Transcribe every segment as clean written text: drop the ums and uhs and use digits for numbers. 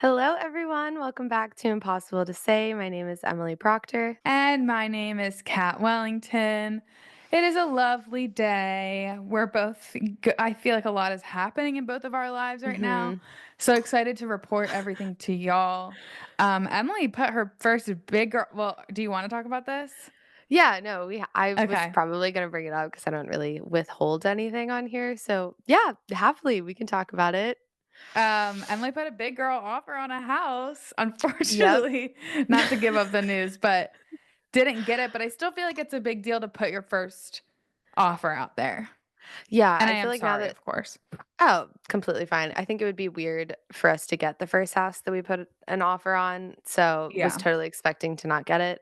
Hello, everyone. Welcome back to Impossible to Say. My name is Emily Proctor. And my name is Kat Wellington. It is a lovely day. I feel like a lot is happening in both of our lives right now. hmm So excited to report everything to y'all. Emily put her first big girl. Well, do you want to talk about this? Yeah, no, I was Okay. probably going to bring it up because I don't really withhold anything on here. So, yeah, happily we can talk about it. Emily put a big girl offer on a house. Yep. Unfortunately, not to give up the news, but didn't get it. But I still feel like it's a big deal to put your first offer out there. Yeah, And I I feel am like now sorry, that, of course. oh, completely fine. I think it would be weird for us to get the first house that we put an offer on. So, was Yeah. totally expecting to not get it.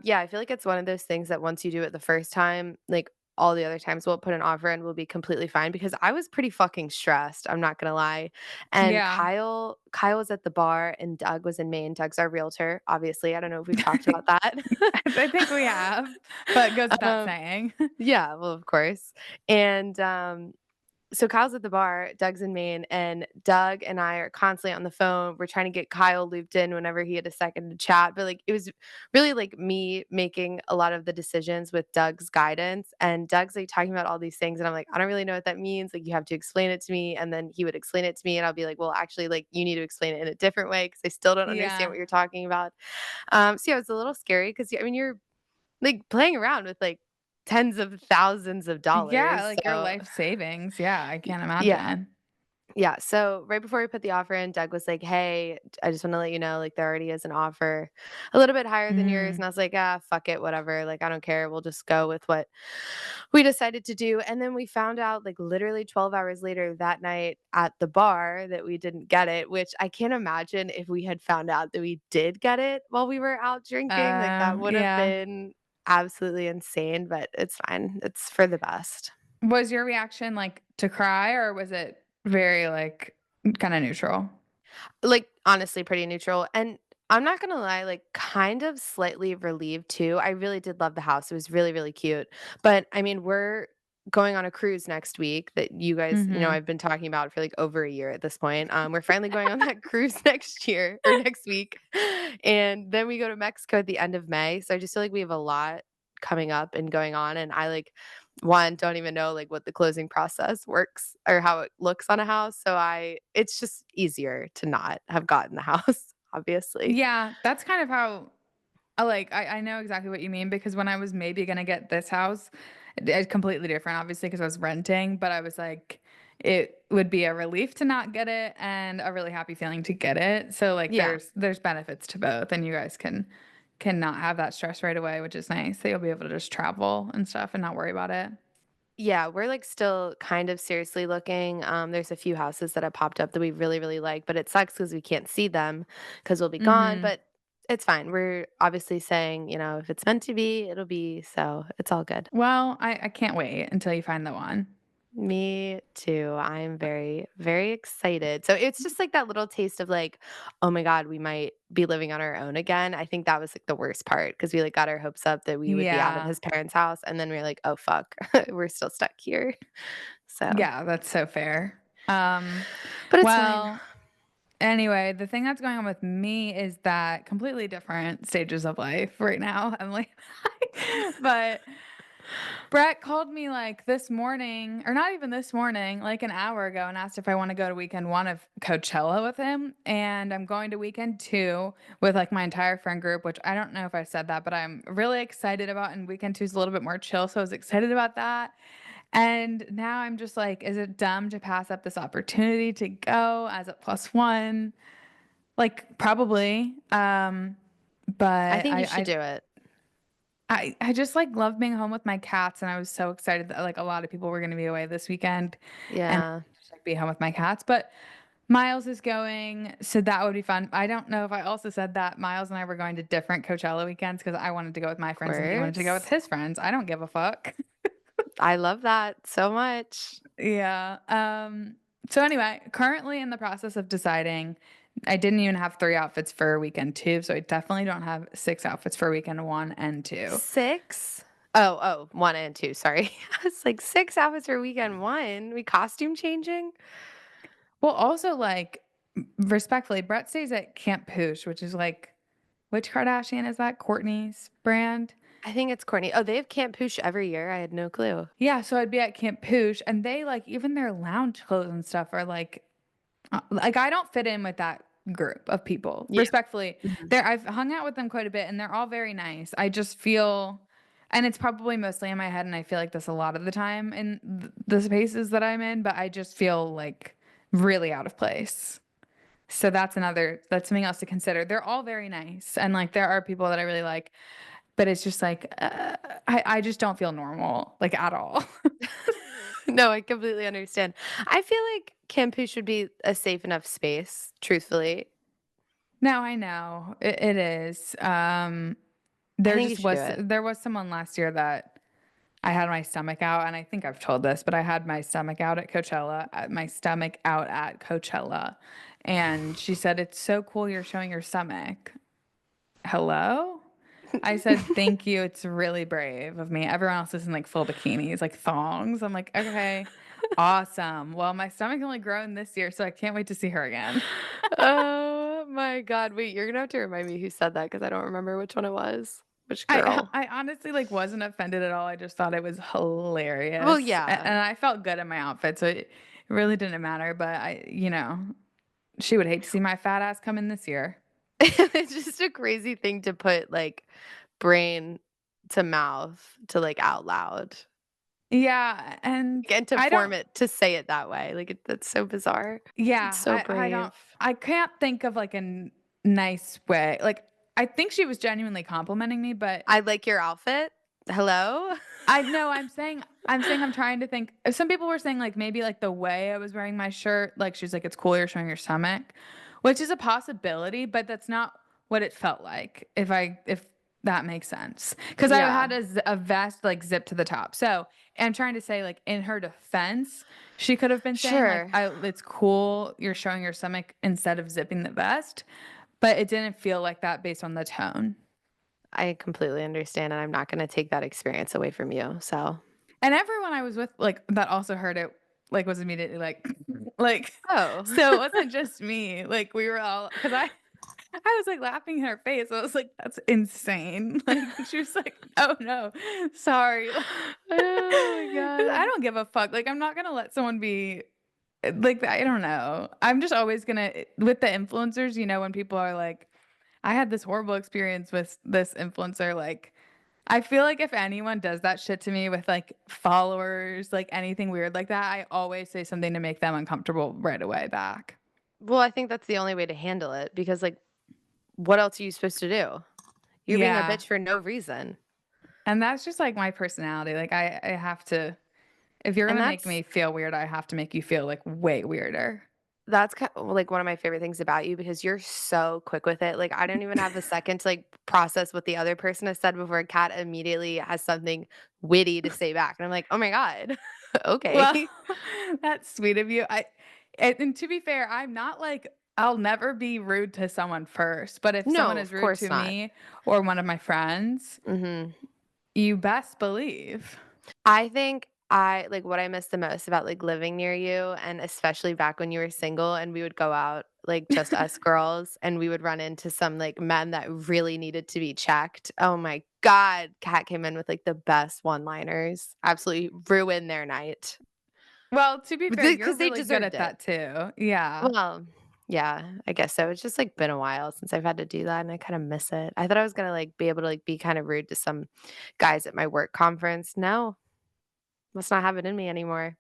Yeah, I feel like it's one of those things that once you do it the first time, like all the other times we'll put an offer in, we'll be completely fine because I was pretty fucking stressed. I'm not gonna lie. And Yeah. Kyle was at the bar and Doug was in Maine. Doug's our realtor, obviously. I don't know if we've talked about that. I think we have, but it goes without um, saying. yeah, well, of course. And so Kyle's at the bar, Doug's in Maine, and Doug and I are constantly on the phone. We're trying to get Kyle looped in whenever he had a second to chat. But like it was really like me making a lot of the decisions with Doug's guidance. And Doug's like talking about all these things. And I'm like, I don't really know what that means. Like you have to explain it to me. And then he would explain it to me. And I'll be like, well, actually, like you need to explain it in a different way because I still don't understand Yeah. what you're talking about. So yeah, it was a little scary because I mean you're like playing around with like tens of thousands of Yeah, dollars. like your So life savings. Yeah, I can't yeah. imagine. Yeah, so right before we put the offer in, Doug was like, "Hey, I just wanna let you know, like, there already is an offer a little bit higher than yours," and Mm. I was like, "Ah, fuck it, whatever, like, I don't care, we'll just go with what we decided to do," and then we found out, like, literally 12 hours later that night at the bar that we didn't get it, which I can't imagine if we had found out that we did get it while we were out drinking, like, that would have Yeah. been absolutely insane, but it's fine, it's for the best. Was your reaction like to cry or was it very like kind of neutral? Like, honestly, pretty neutral, and I'm not gonna lie, like, kind of slightly relieved too. I really did love the house, it was really, really cute, but, I mean, we're going on a cruise next week that you guys Mhm. I've been talking about for, like, over a year at this point. We're finally going on that cruise next year or next week, and then we go to Mexico at the end of May, so I just feel like we have a lot coming up and going on, and I, like, 1, don't even know, like, what the closing process works or how it looks on a house, so I it's just easier to not have gotten the house, obviously. Yeah, that's kind of how I know exactly what you mean because when I was maybe gonna get this house, it's completely different, obviously, because I was renting, but I was like, it would be a relief to not get it and a really happy feeling to get it. So like Yeah. there's benefits to both and you guys can not have that stress right away, which is nice. So you'll be able to just travel and stuff and not worry about it. Yeah, we're, like, still kind of seriously looking, there's a few houses that have popped up that we really, really like, but it sucks because we can't see them because 'cause we'll be gone, Mhm. but it's fine. We're obviously saying, if it's meant to be, it'll be, so it's all good. Well, I can't wait until you find the one. Me too. I'm very, very excited. So it's just like that little taste of like, oh my God, we might be living on our own again. I think that was like the worst part because we like got our hopes up that we would be out of Yeah. his parents' house. And then we are like, oh fuck, we're still stuck here. So, Yeah, that's so fair. Um, but it's fine. well, anyway, the thing that's going on with me is that completely different stages of life right now, Emily. But Brett called me like this morning, or not even this morning, like an hour ago, and asked if I want to go to weekend one of Coachella with him. And I'm going to weekend two with like my entire friend group, which I don't know if I said that, but I'm really excited about. And weekend two is a little bit more chill. So I was excited about that. And now I'm just like, is it dumb to pass up this opportunity to go as a plus one? Like probably. I But think you I should I do it. I just like love being home with my cats and I was so excited that like a lot of people were going to be away this weekend and Yeah. just like be home with my cats. But Miles is going, so that would be fun. I don't know if I also said that Miles and I were going to different Coachella weekends because I wanted to go with my Of friends and he wanted to go with course. his friends. I don't give a fuck. I love that so much. Yeah. So anyway, currently in the process of deciding, I didn't even have 3 outfits for weekend two, so I definitely don't have 6 outfits for weekend one and two. 6? Oh, 1 and 2, sorry. I was like, 6 outfits for weekend 1? We costume changing? Well, also like respectfully, Brett stays at Camp Poosh, which is like which Kardashian is that? Kourtney's brand? I think it's Courtney. Oh, they have Camp Poosh every year? I had no clue. Yeah, so I'd be at Camp Poosh, and they like even their lounge clothes and stuff are like I don't fit in with that group of people. Yeah. Respectfully, Mhm. there I've hung out with them quite a bit, and they're all very nice. I just feel, and it's probably mostly in my head, and I feel like this a lot of the time in the spaces that I'm in, but I just feel like really out of place. So that's something else to consider. They're all very nice, and like there are people that I really like, but it's just like I just don't feel normal like at all. No, I completely understand. I feel like Camp Poosh should be a safe enough space, truthfully. No, I know it is. I think you should do it. There was someone last year that I had my stomach out, and I think I've told this, but I had my stomach out at Coachella, and she said, "It's so cool you're showing your stomach." Hello? I said, "Thank you. It's really brave of me." Everyone else is in like full bikinis, like thongs. I'm like, "Okay, awesome. Well, my stomach only grown this year, so I can't wait to see her again." Oh my god, wait, you're gonna have to remind me who said that because I don't remember which one it was. Which girl? I honestly like wasn't offended at all. I just thought it was Well, hilarious. yeah. And I felt good in my outfit, so it really didn't matter, but she would hate to see my fat ass come in this year. It's just a crazy thing to put, like, brain to mouth to, like, out loud, Yeah, and and to I don't form it to say it that way, like, that's so bizarre. It's yeah, so I don't brave. I can't think of like a nice way. Like I think she was genuinely complimenting me, but "I like your outfit." Hello? I know I'm saying I'm trying to think. Some people were saying like maybe like the way I was wearing my shirt, like she's like it's cool you're showing your stomach, which is a possibility, but that's not what it felt like. If that makes sense, because I Yeah. had a vest like zipped to the top. So I'm trying to say like in her defense, she could have been saying like Sure. it's cool you're showing your stomach instead of zipping the vest, but it didn't feel like that based on the tone. I completely understand, and I'm not gonna take that experience away from you, so And everyone I was with, like, that also heard it, like, was immediately like like, Oh. so it wasn't just me, like, we were all because I was, like, laughing in her face, I was like, "That's insane." Like, she was like, "Oh, no, sorry." Oh my 'Cause I god. don't give a fuck, like, I'm not gonna let someone be like, I don't know. I'm just always gonna with the influencers, when people are like, "I had this horrible experience with this influencer," like, I feel like if anyone does that shit to me with, like, followers, like, anything weird like that, I always say something to make them uncomfortable right away back. Well, I think that's the only way to handle it because, like, what else are you supposed to do? You're being a Yeah, bitch for no reason, and that's just, like, my personality, like, I have to if you're and gonna make me feel weird, I have to make you feel, like, way weirder. that's like, one of my favorite things about you because you're so quick with it, like, I don't even have a second to, like, process what the other person has said before Kat immediately has something witty to say back, and I'm like, "Oh my god, Well, okay." that's sweet of you. And to be fair, I'm not like I'll never be rude to someone first, but if someone No, is of rude course to not. me or one of my friends, Mhm. you best believe. I think I like, what I miss the most about, like, living near you, and especially back when you were single and we would go out, like, just us girls, and we would run into some, like, men that really needed to be checked. Oh my god, Kat came in with, like, the best one-liners, absolutely ruined their night. Well, to be fair, you're Because they really good deserved at it. that too. Yeah. Well, yeah, I guess so. It's just, like, been a while since I've had to do that, and I kinda miss it. I thought I was gonna, like, be able to, like, be kinda rude to some guys at my work conference. No, must not have it in me anymore.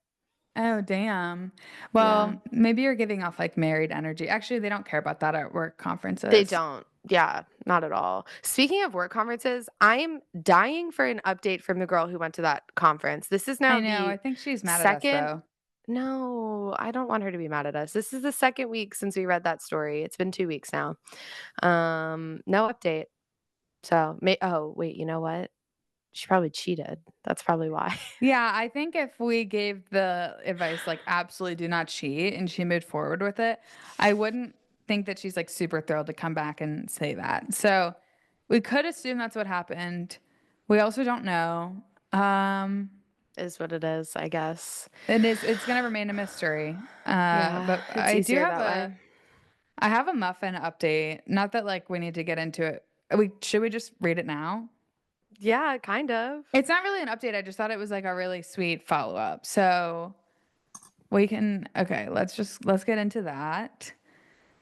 Oh, damn. Yeah. Well, maybe you're giving off like married energy. Actually, they don't care about that at work They conferences. don't. Yeah, not at all. Speaking of work conferences, I am dying for an update from the girl who went to that conference. This is I now know. the I think she's mad at us 2nd. though. No, I don't want her to be mad at us. This is the 2nd week since we read that story. It's been 2 weeks now. No update. So, may oh, wait, you know what? She probably cheated. That's probably why. Yeah, I think if we gave the advice like absolutely do not cheat and she moved forward with it, I wouldn't think that she's like super thrilled to come back and say that. So we could assume that's what happened. We also don't know. Is what it is, I guess. It's gonna remain a mystery. Yeah, But it's I do easier have that way. I have a muffin update. Not that like we need to get into it. Should we just read it now? Yeah, kind of. It's not really an update. I just thought it was like a really sweet follow-up. So we can okay, let's get into that.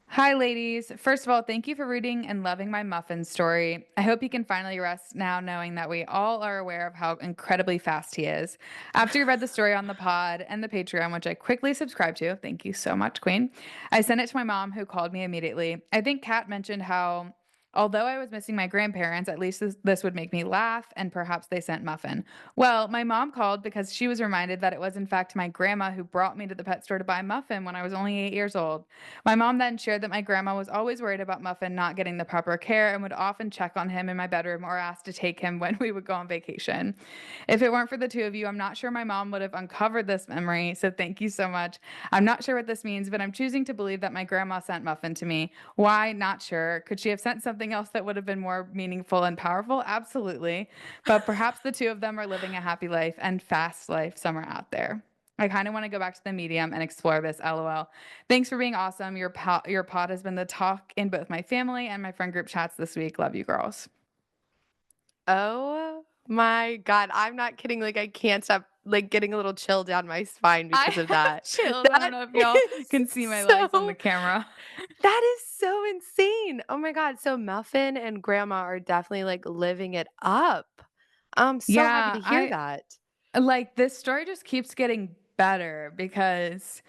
Hi, ladies. First of all, thank you for reading and loving my muffin story. I hope you can finally rest now knowing that we all are aware of how incredibly fast he is. After you read the story on the pod and the Patreon, which I quickly subscribed to, thank you so much, Queen, I sent it to my mom, who called me immediately. I think Kat mentioned how, although I was missing my grandparents, at least this would make me laugh, and perhaps they sent muffin. Well, my mom called because she was reminded that it was, in fact, my grandma who brought me to the pet store to buy muffin when I was only 8 years old. My mom then shared that my grandma was always worried about Muffin not getting the proper care and would often check on him in my bedroom or ask to take him when we would go on vacation. If it weren't for the two of you, I'm not sure my mom would have uncovered this memory, so thank you so much. I'm not sure what this means, but I'm choosing to believe that my grandma sent Muffin to me. Why? Not sure. Could she have sent something else that would have been more meaningful and powerful? Absolutely. But perhaps the two of them are living a happy life and fast life somewhere out there. I kind of want to go back to the medium and explore this. LOL. Thanks for being awesome. Your pod has been the talk in both my family and my friend group chats this week. Love you, girls. Oh my God. I'm not kidding. Like, I can't stop like getting a little chill down my spine I because of have that. chills. I don't That know if y'all is can see my legs on the so camera. that is so insane. Oh my God. So Muffin and Grandma are definitely like living it up. I'm so happy Yeah, to hear I that. like this story just keeps getting better because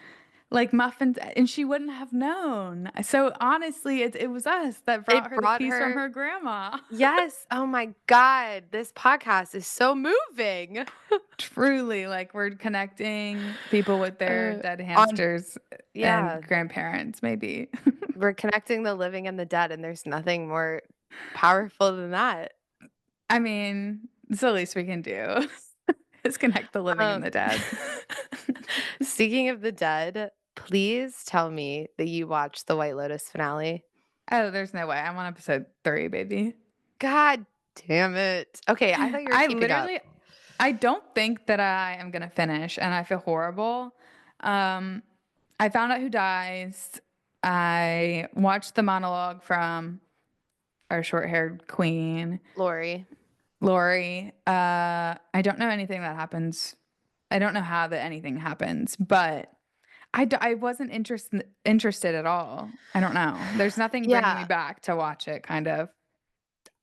like muffins and she wouldn't have known. So honestly, it was us that brought It her the brought piece from her her grandma. yes. Oh my God. This podcast is so moving. Truly, like we're connecting people with their Uh, dead on hamsters and yeah, grandparents, maybe. we're connecting the living and the dead, and there's nothing more powerful than that. I mean, it's the least we can do is connect the living and Um, the dead. speaking of the dead, please tell me that you watched the White Lotus finale. Oh, there's no way. I'm on episode 3, baby. God damn it. Okay, I thought you were I keeping up. literally I don't think that I am gonna finish, and I feel horrible. Um, I found out who dies. I watched the monologue from our short-haired queen, Lori. Lori. I don't know anything that happens. I don't know how that anything happens, but I wasn't interested at all. I don't know. There's nothing bringing me Yeah, back to watch it, kind of.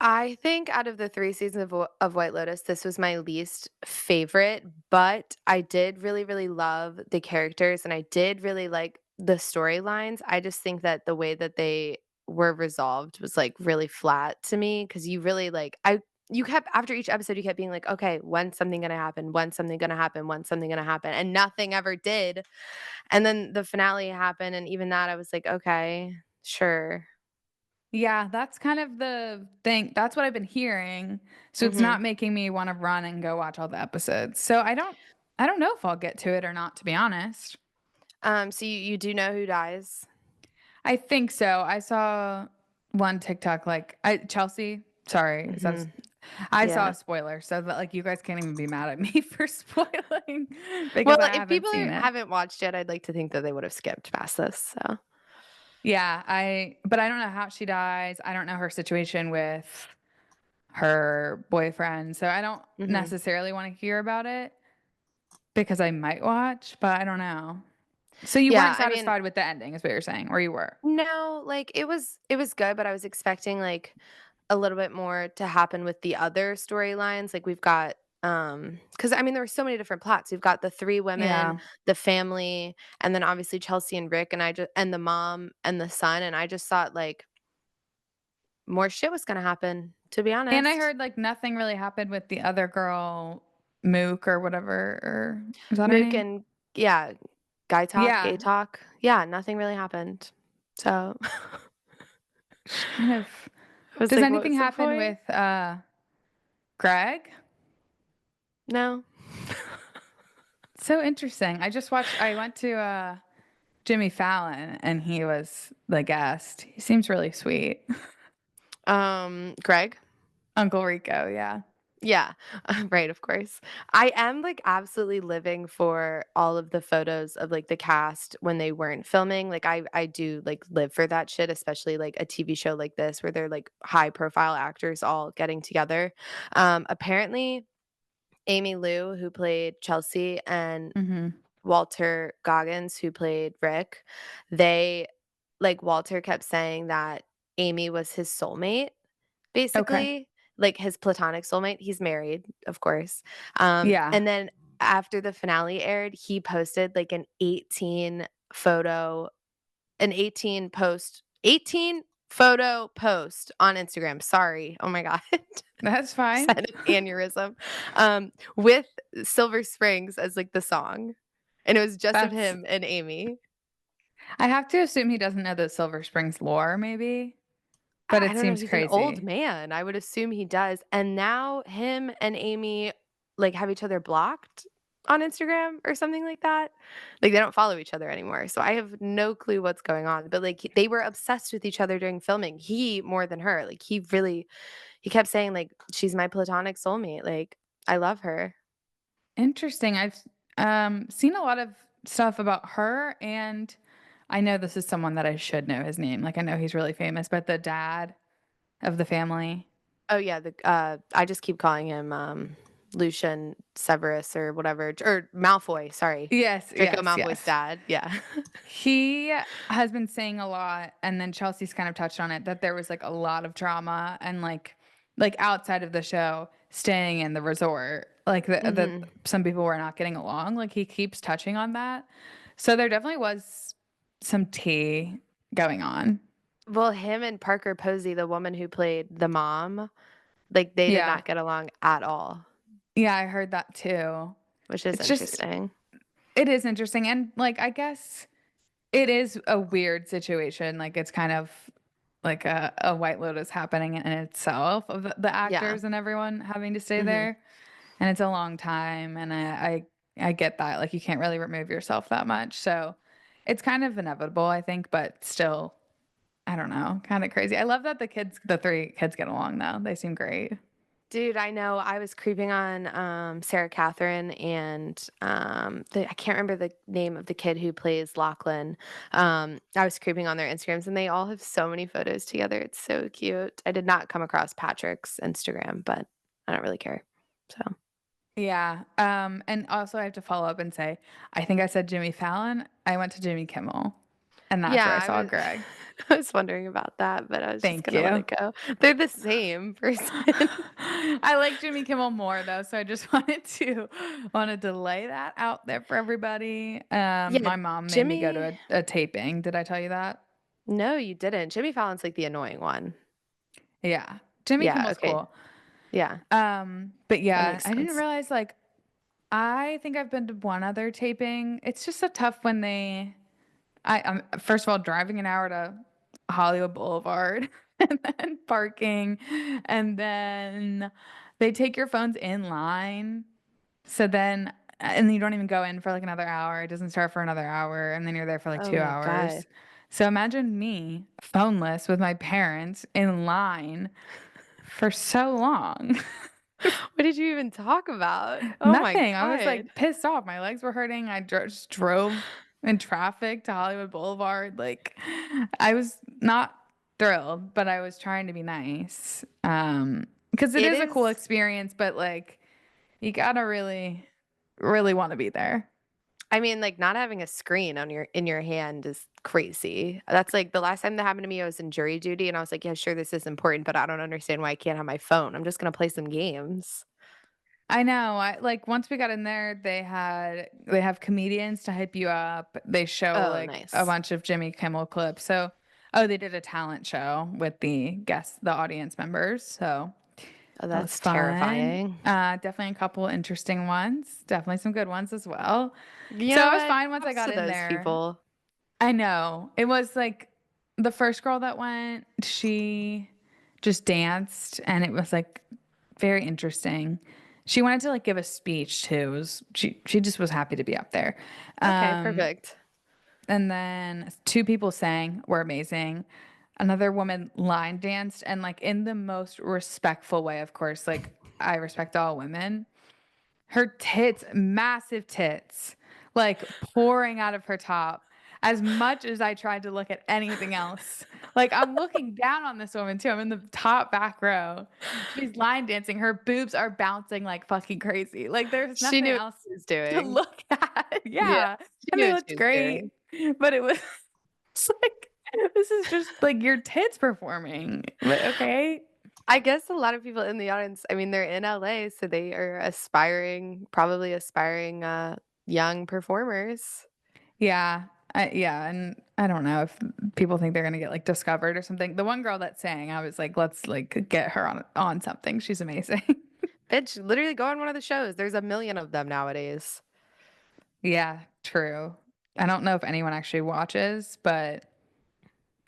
I think out of the 3 seasons of White Lotus, this was my least favorite, but I did really, really love the characters, and I did really like the storylines. I just think that the way that they were resolved was, like, really flat to me because you really, like I you kept after each episode, you kept being like, "Okay, when's something gonna happen? When's something gonna happen? When's something gonna happen?" And nothing ever did, and then the finale happened, and even that, I was like, "Okay, sure." Yeah, that's kind of the thing. That's what I've been hearing. So it's not Mhm. making me want to run and go watch all the episodes. So I don't know if I'll get to it or not, to be honest. So you do know who dies? I think so. I saw one TikTok like Chelsea, sorry, is that Mhm. I saw Yeah. a spoiler so that like you guys can't even be mad at me for spoiling Well, because I if haven't people seen it. haven't watched it, I'd like to think that they would have skipped past this, so Yeah, but I don't know how she dies. I don't know her situation with her boyfriend. So I don't mhm. necessarily want to hear about it because I might watch, but I don't know. So you Yeah, weren't I mean, satisfied with the ending is what you're saying, or you were? no, like, it was good, but I was expecting, like, a little bit more to happen with the other storylines, like, we've got, because I mean, there were so many different plots. We've got the 3 women, Yeah. the family, and then obviously Chelsea and Rick, and I just and the mom and the son, and I just thought, like, more shit was gonna happen, to be And I honest. heard like nothing really happened with the other girl, Mook or whatever, or is that her Mook name? and yeah, guy talk, gay Yeah. talk. Yeah, nothing really happened. So, She kind of I was does like, "What anything was the happen point?" with Greg? No. So interesting. I went to Jimmy Fallon and he was the guest. He seems really sweet. Greg? Uncle Rico, yeah. Yeah, right, of course. I am, like, absolutely living for all of the photos of, like, the cast when they weren't filming, like, I do, like, live for that shit, especially, like, a TV show like this where they're, like, high profile actors all getting together. Apparently, Amy Liu, who played Chelsea, and Mhm. Walter Goggins, who played Rick, they like, Walter kept saying that Amy was his soulmate, Okay. basically, like, his platonic soulmate. He's married, of course. Yeah. And then after the finale aired, he posted, like, photo an 18 photo post on Instagram. Sorry. Oh my god. That's Just fine. had an aneurysm. With Silver Springs as, like, the song, and it was just of That's him and Amy. I have to assume he doesn't know the Silver Springs lore maybe, but I it don't know, seems he's an old crazy. man, I would assume he does, and now him and Amy, like, have each other blocked on Instagram or something like that? Like, they don't follow each other anymore, so I have no clue what's going on, but, like, they were obsessed with each other during filming, he more than her, like, he kept saying, like, "She's my platonic soulmate," like, "I love her." Interesting. I've seen a lot of stuff about her, and I know this is someone that I should know his name. Like I know he's really famous, but the dad of the family. Oh, yeah, I just keep calling him, Lucian Severus or whatever, or Malfoy, sorry. Yes, Draco yes, Malfoy's yes. dad, yeah. He has been saying a lot, and then Chelsea's kind of touched on it that there was like a lot of drama and like outside of the show, staying in the resort, like the Mhm. some people were not getting along. Like he keeps touching on that, so there definitely was some tea going on. Well, him and Parker Posey, the woman who played the mom, like, they did Yeah, not get along at all, yeah, I heard that too. which is It's just interesting. it is interesting, and like I guess it is a weird situation. Like it's kind of like a White Lotus happening in itself of the Yeah. actors and everyone having to stay Mhm. there. And it's a long time. And I get that. Like you can't really remove yourself that much. So it's kind of inevitable, I think, but still, I don't know, kind of crazy. I love that the three kids get along though. They seem great. Dude, I know I was creeping on, Sarah Catherine and, I can't remember the name of the kid who plays Lachlan. I was creeping on their Instagrams, and they all have so many photos together, it's so cute. I did not come across Patrick's Instagram, but I don't really care, so Yeah. And also I have to follow up and say, I think I said Jimmy Fallon. I went to Jimmy Kimmel, and that's yeah, where I saw Greg. I was wondering about that, but I was just Thank gonna let you. it go. They're the same person. I like Jimmy Kimmel more though, so I just wanted to lay that out there for everybody. Yeah, My mom made me go Jimmy to a taping. Did I tell you that? no, you didn't. Jimmy Fallon's, like, the annoying one. Yeah. Jimmy Yeah, Kimmel's okay. cool. Yeah, But that yeah, makes I didn't sense. realize like I think I've been to one other taping. It's just so tough when I'm first of all driving an hour to Hollywood Boulevard and then parking and then they take your phones in line. So then and you don't even go in for like another hour. It doesn't start for another hour and then you're there for like Oh 2 my god. hours. So imagine me phoneless with my parents in line for so long. What did you even talk about? Oh my Nothing. I was god. like pissed off. My legs were hurting. Just drove in traffic to Hollywood Boulevard. Like I was not thrilled, but I was trying to be nice. Because it It is a cool is experience, but like you gotta really, really want to be there. I mean, like, not having a screen on your in your hand is crazy. That's like the last time that happened to me, I was in jury duty, and I was like, "Yeah, sure, this is important, but I don't understand why I can't have my phone. I'm just gonna play some games." I know. I like once we got in there, they have comedians to hype you up. They show Oh, like a nice. bunch of Jimmy Kimmel clips. So, oh, they did a talent show with the guests, the audience members. So Oh, that was that's fun. terrifying. Definitely a couple interesting ones. Definitely some good ones as well. You So know I was what? fine once I Props got to in those there. people. I know. It was like the first girl that went, she just danced and it was like very interesting. She wanted to like give a speech too. She just was happy to be up there. Okay, Um, perfect. and then two people sang, were amazing. Another woman line danced and like in the most respectful way, of course. Like I respect all women. Her tits, massive tits, like, pouring out of her top, as much as I tried to look at anything else. Like, I'm looking down on this woman too, I'm in the top back row. She's line dancing, her boobs are bouncing like fucking crazy, like, there's She nothing knew what else she was to doing. look at. Yeah, Yeah, she and knew they what she looked was great, doing. but it was it's like, this is just, like, your tits performing, but okay. I guess a lot of people in the audience, I mean, they're in LA, so they are aspiring, probably aspiring, young performers. Yeah, yeah, and I don't know if people think they're gonna get, like, discovered or something. The one girl that sang, I was like, "Let's, like, get her on something, she's amazing." Bitch, literally go on one of the shows. There's a million of them nowadays. Yeah, true. I don't know if anyone actually watches, but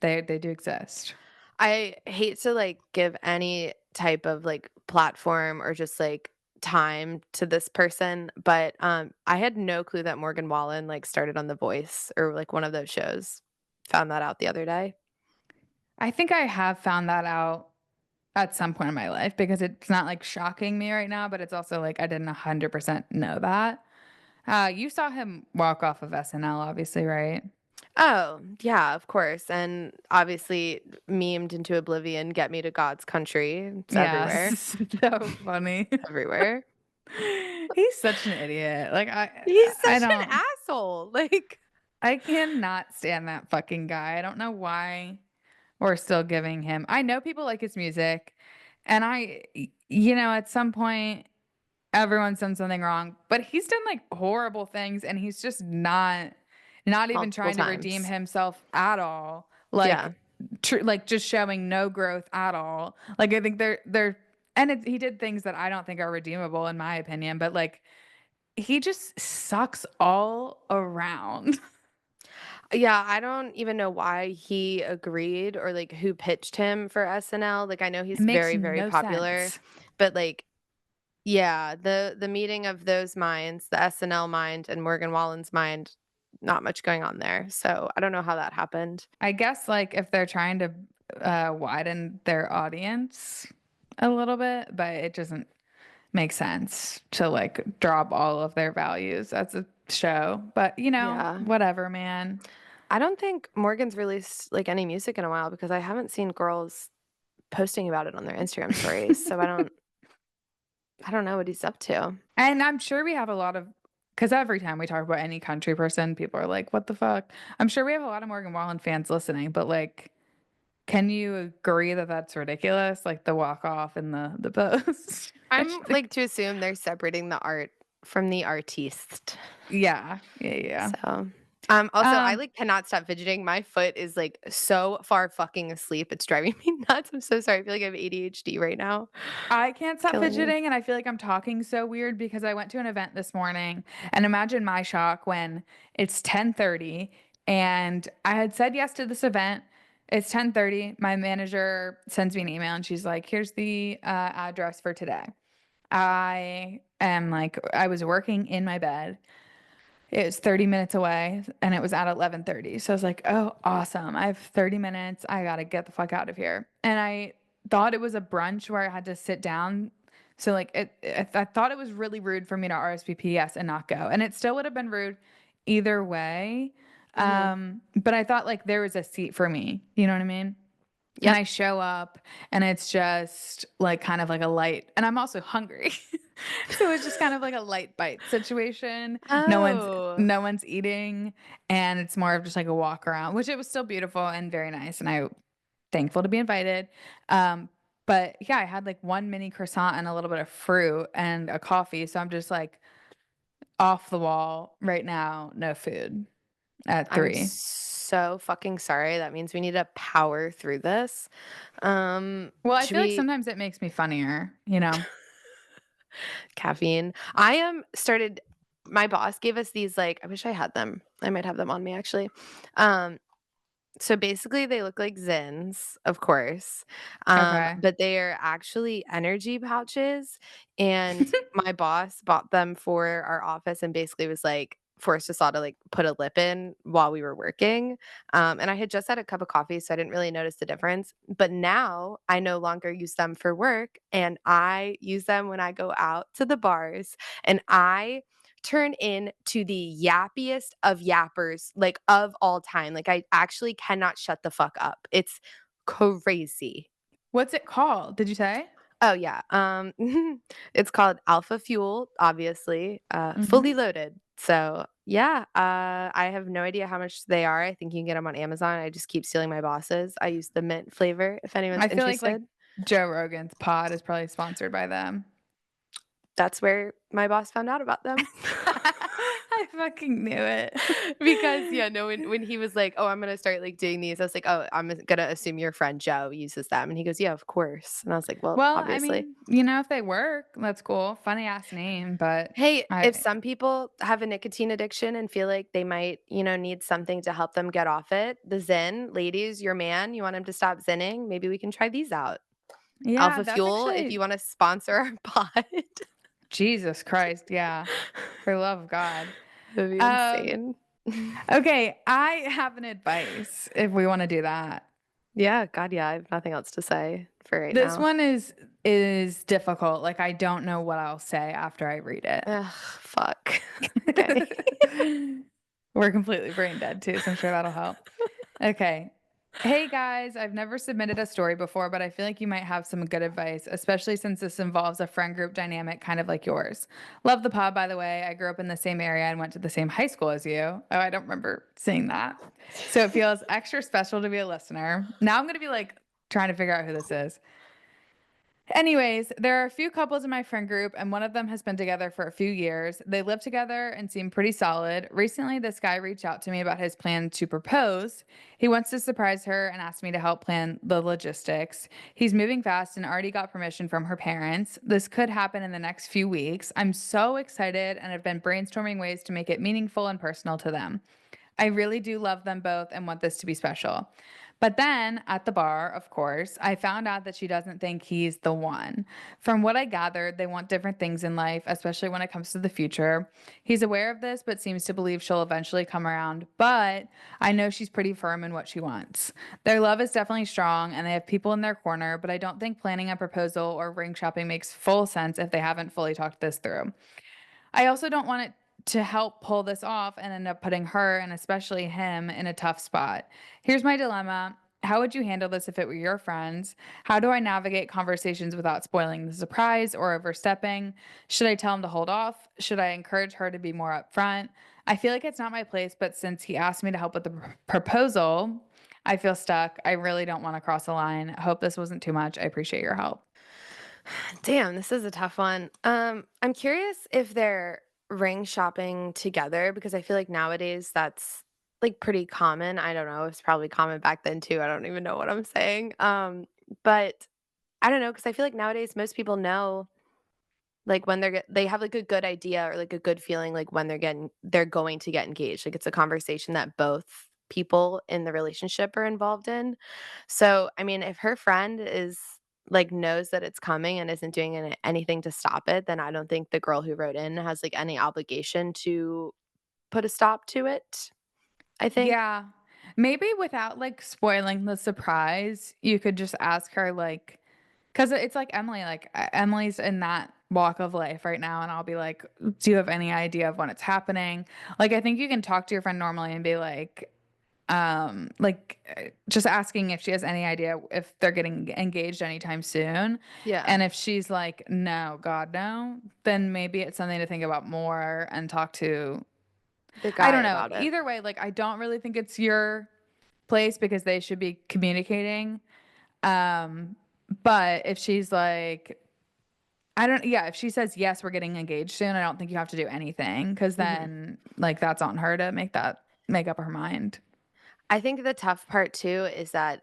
they do exist. I hate to, like, give any type of, like, platform or just, like, time to this person, but, I had no clue that Morgan Wallen, like, started on The Voice or, like, one of those shows. Found that out the other day. I think I have found that out at some point in my life because it's not, like, shocking me right now, but it's also, like, I didn't 100% know that. You saw him walk off of SNL, obviously, right? Oh, yeah, of course, and obviously memed into oblivion, "Get Me to God's Country." It's everywhere, Yes, so funny. everywhere. He's such an idiot. Like, He's I such an don't asshole, like I cannot stand that fucking guy. I don't know why we're still giving him I know people like his music, and at some point, everyone's done something wrong, but he's done, like, horrible things, and he's just not even multiple trying to redeem times. himself at all. Yeah. Like, just showing no growth at all. Like, I think they're and he did things that I don't think are redeemable in my opinion, but, like, he just sucks all around. Yeah, I don't even know why he agreed or, like, who pitched him for SNL, like, I know It he's makes very, very no popular, sense. but, like yeah, the meeting of those minds, the SNL mind and Morgan Wallen's mind, not much going on there, so I don't know how that happened. I guess, like, if they're trying to, widen their audience a little bit, but it doesn't make sense to, like, drop all of their values as a show, but, Yeah. whatever, man. I don't think Morgan's released, like, any music in a while because I haven't seen girls posting about it on their Instagram stories, so I don't know what he's up to. And I'm sure we have a lot of, because every time we talk about any country person, people are like, "What the fuck?" I'm sure we have a lot of Morgan Wallen fans listening, but, like, can you agree that that's ridiculous? Like, the walk off and the post? I I'm, just like, think to assume they're separating the art from the artiste. yeah. Yeah, yeah. So, also, I, Um, like, cannot stop fidgeting. My foot is, like, so far fucking asleep, it's driving me nuts. I'm so sorry. I feel like I have ADHD right now. I can't stop Killing me. fidgeting, and I feel like I'm talking so weird because I went to an event this morning, and imagine my shock when it's 10:30 and I had said yes to this event. It's 10:30. My manager sends me an email and she's like, "Here's the address for today." I was working in my bed. It was 30 minutes away and it was at 11:30. So I was like, "Oh, awesome. I have 30 minutes. I got to get the fuck out of here." And I thought it was a brunch where I had to sit down. So like I thought it was really rude for me to RSVP yes and not go. And it still would have been rude either way. Mhm. But I thought like there was a seat for me. You know what I mean? And Yep. I show up and it's just like kind of like a light and I'm also hungry. So it's just kind of like a light bite situation. No one's Oh. no one's eating and it's more of just like a walk around, which it was still beautiful and very nice and I thankful to be invited. Um, but yeah, I had like one mini croissant and a little bit of fruit and a coffee. So I'm just like off the wall right now, no food at I'm 3. so fucking sorry. That means we need to power through this. Well, I Should feel like we sometimes it makes me funnier, you know? caffeine? I am started my boss gave us these, like I wish I had them. I might have them on me actually. Um, so basically they look like Zins, of course, Okay. but they are actually energy pouches, and my boss bought them for our office and basically was like, forced us all to, like, put a lip in while we were working, and I had just had a cup of coffee, so I didn't really notice the difference, but now I no longer use them for work, and I use them when I go out to the bars, and I turn into the yappiest of yappers, like, of all time, like, I actually cannot shut the fuck up. It's crazy. What's it called? Did you say? Oh, yeah, it's called Alpha Fuel, obviously, fully Mhm. loaded. So, yeah, I have no idea how much they are. I think you can get them on Amazon. I just keep stealing my boss's. I use the mint flavor if anyone's I feel like interested. Joe Rogan's pod is probably sponsored by them. That's where my boss found out about them. I fucking knew it. Because, yeah, no, when he was like, "Oh, I'm gonna start, like, doing these," I was like, "Oh, I'm gonna assume your friend Joe uses them." And he goes, "Yeah, of course." And I was like, "Well, Well, I obviously." mean, if they work, that's cool. Funny ass name, but Hey, if I some people have a nicotine addiction and feel like they might, need something to help them get off it, the Zyn, ladies, your man, you want him to stop zinning? Maybe we can try these out. yeah, Alpha that's Fuel, if actually you wanna sponsor our pod. Jesus Christ, yeah. For the love of God. That'd be Um, insane. okay, I have an advice if we wanna do that. Yeah, God, yeah, I have nothing else to say for right This now. one is difficult, like, I don't know what I'll say after I read it. Ugh, fuck. Okay. We're completely brain dead too, so I'm sure that'll help. Okay. Hey guys, I've never submitted a story before, but I feel like you might have some good advice, especially since this involves a friend group dynamic kind of like yours. Love the pod, by the way. I grew up in the same area and went to the same high school as you. Oh, I don't remember seeing that. So it feels extra special to be a listener. Now I'm going to be like trying to figure out who this is. Anyways, there are a few couples in my friend group, and one of them has been together for a few years. They live together and seem pretty solid. Recently, this guy reached out to me about his plan to propose. He wants to surprise her and asked me to help plan the logistics. He's moving fast and already got permission from her parents. This could happen in the next few weeks. I'm so excited and have been brainstorming ways to make it meaningful and personal to them. I really do love them both and want this to be special. But then at the bar, of course, I found out that she doesn't think he's the one. From what I gathered, they want different things in life, especially when it comes to the future. He's aware of this, but seems to believe she'll eventually come around. But I know she's pretty firm in what she wants. Their love is definitely strong and they have people in their corner, but I don't think planning a proposal or ring shopping makes full sense if they haven't fully talked this through. I also don't want it to help pull this off and end up putting her and especially him in a tough spot. Here's my dilemma. How would you handle this if it were your friends? How do I navigate conversations without spoiling the surprise or overstepping? Should I tell him to hold off? Should I encourage her to be more upfront? I feel like it's not my place, but since he asked me to help with the proposal, I feel stuck. I really don't want to cross a line. Hope this wasn't too much. I appreciate your help. Damn, this is a tough one. I'm curious if they're ring shopping together because I feel like nowadays that's like pretty common. I don't know. It's probably common back then too. I don't even know what I'm saying. But I don't know because I feel like nowadays most people know like when they have like a good idea or like a good feeling like when they're going to get engaged. Like it's a conversation that both people in the relationship are involved in. So, I mean, if her friend is like knows that it's coming and isn't doing anything to stop it, then I don't think the girl who wrote in has like any obligation to put a stop to it, I think. Yeah. Maybe without, like, spoiling the surprise, you could just ask her, like, because it's like Emily, like, Emily's in that walk of life right now, and I'll be like, "Do you have any idea of when it's happening?" Like, I think you can talk to your friend normally and be just asking if she has any idea if they're getting engaged anytime soon, Yeah, and if she's like, "No, God, no," then maybe it's something to think about more and talk to. the I guy don't know. about it. Either way, like, I don't really think it's your place because they should be communicating. Um, but if she's like, I don't, yeah, if she says, yes, we're getting engaged soon, I don't think you have to do anything because Mhm. then, like, that's on her to make up her mind. I think the tough part too is that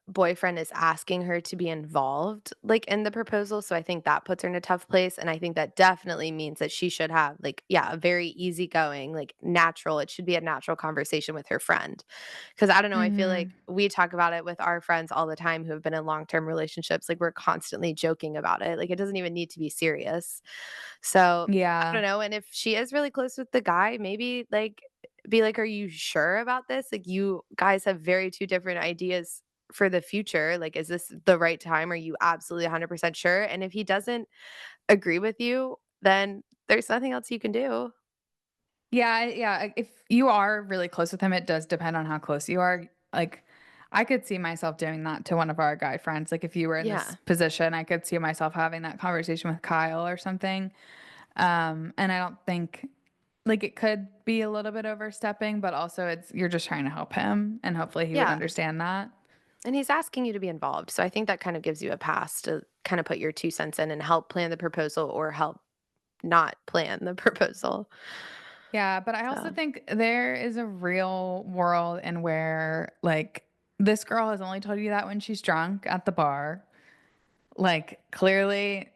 boyfriend is asking her to be involved, like, in the proposal, so I think that puts her in a tough place, and I think that definitely means that she should have, like, yeah, a very easygoing, like, natural it should be a natural conversation with her friend. Because I don't know, I feel like Mhm. we talk about it with our friends all the time who have been in long-term relationships, like, we're constantly joking about it, like, it doesn't even need to be serious. So, I don't Yeah. know, and if she is really close with the guy, maybe, like, be like, "Are you sure about this? Like, you guys have very 2 different ideas for the future. Like, is this the right time? Are you absolutely 100% sure?" And if he doesn't agree with you, then there's nothing else you can do. Yeah, if you are really close with him, it does depend on how close you are. Like, I could see myself doing that to one of our guy friends. Like, if you were in this Yeah. position, I could see myself having that conversation with Kyle or something. And I don't think like it could be a little bit overstepping, but also you're just trying to help him and hopefully he would Yeah. understand that. And he's asking you to be involved. So I think that kind of gives you a pass to kind of put your 2 cents in and help plan the proposal or help not plan the proposal. Yeah, but I also So, think there is a real world in where like this girl has only told you that when she's drunk at the bar. Like, clearly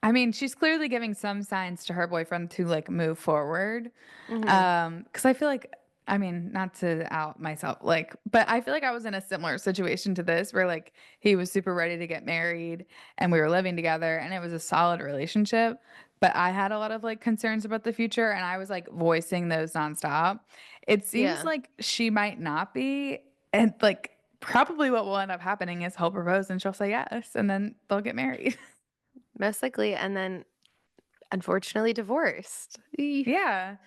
I mean, she's clearly giving some signs to her boyfriend to, like, move forward. mhm. Because I feel like I mean, not to out myself, like but I feel like I was in a similar situation to this where, like, he was super ready to get married, and we were living together, and it was a solid relationship, but I had a lot of, like, concerns about the future, and I was, like, voicing those nonstop. It seems Yeah, like she might not be, and, like, probably what will end up happening is he'll propose and she'll say yes, and then they'll get married. most likely, and then unfortunately divorced. Eeh. Yeah,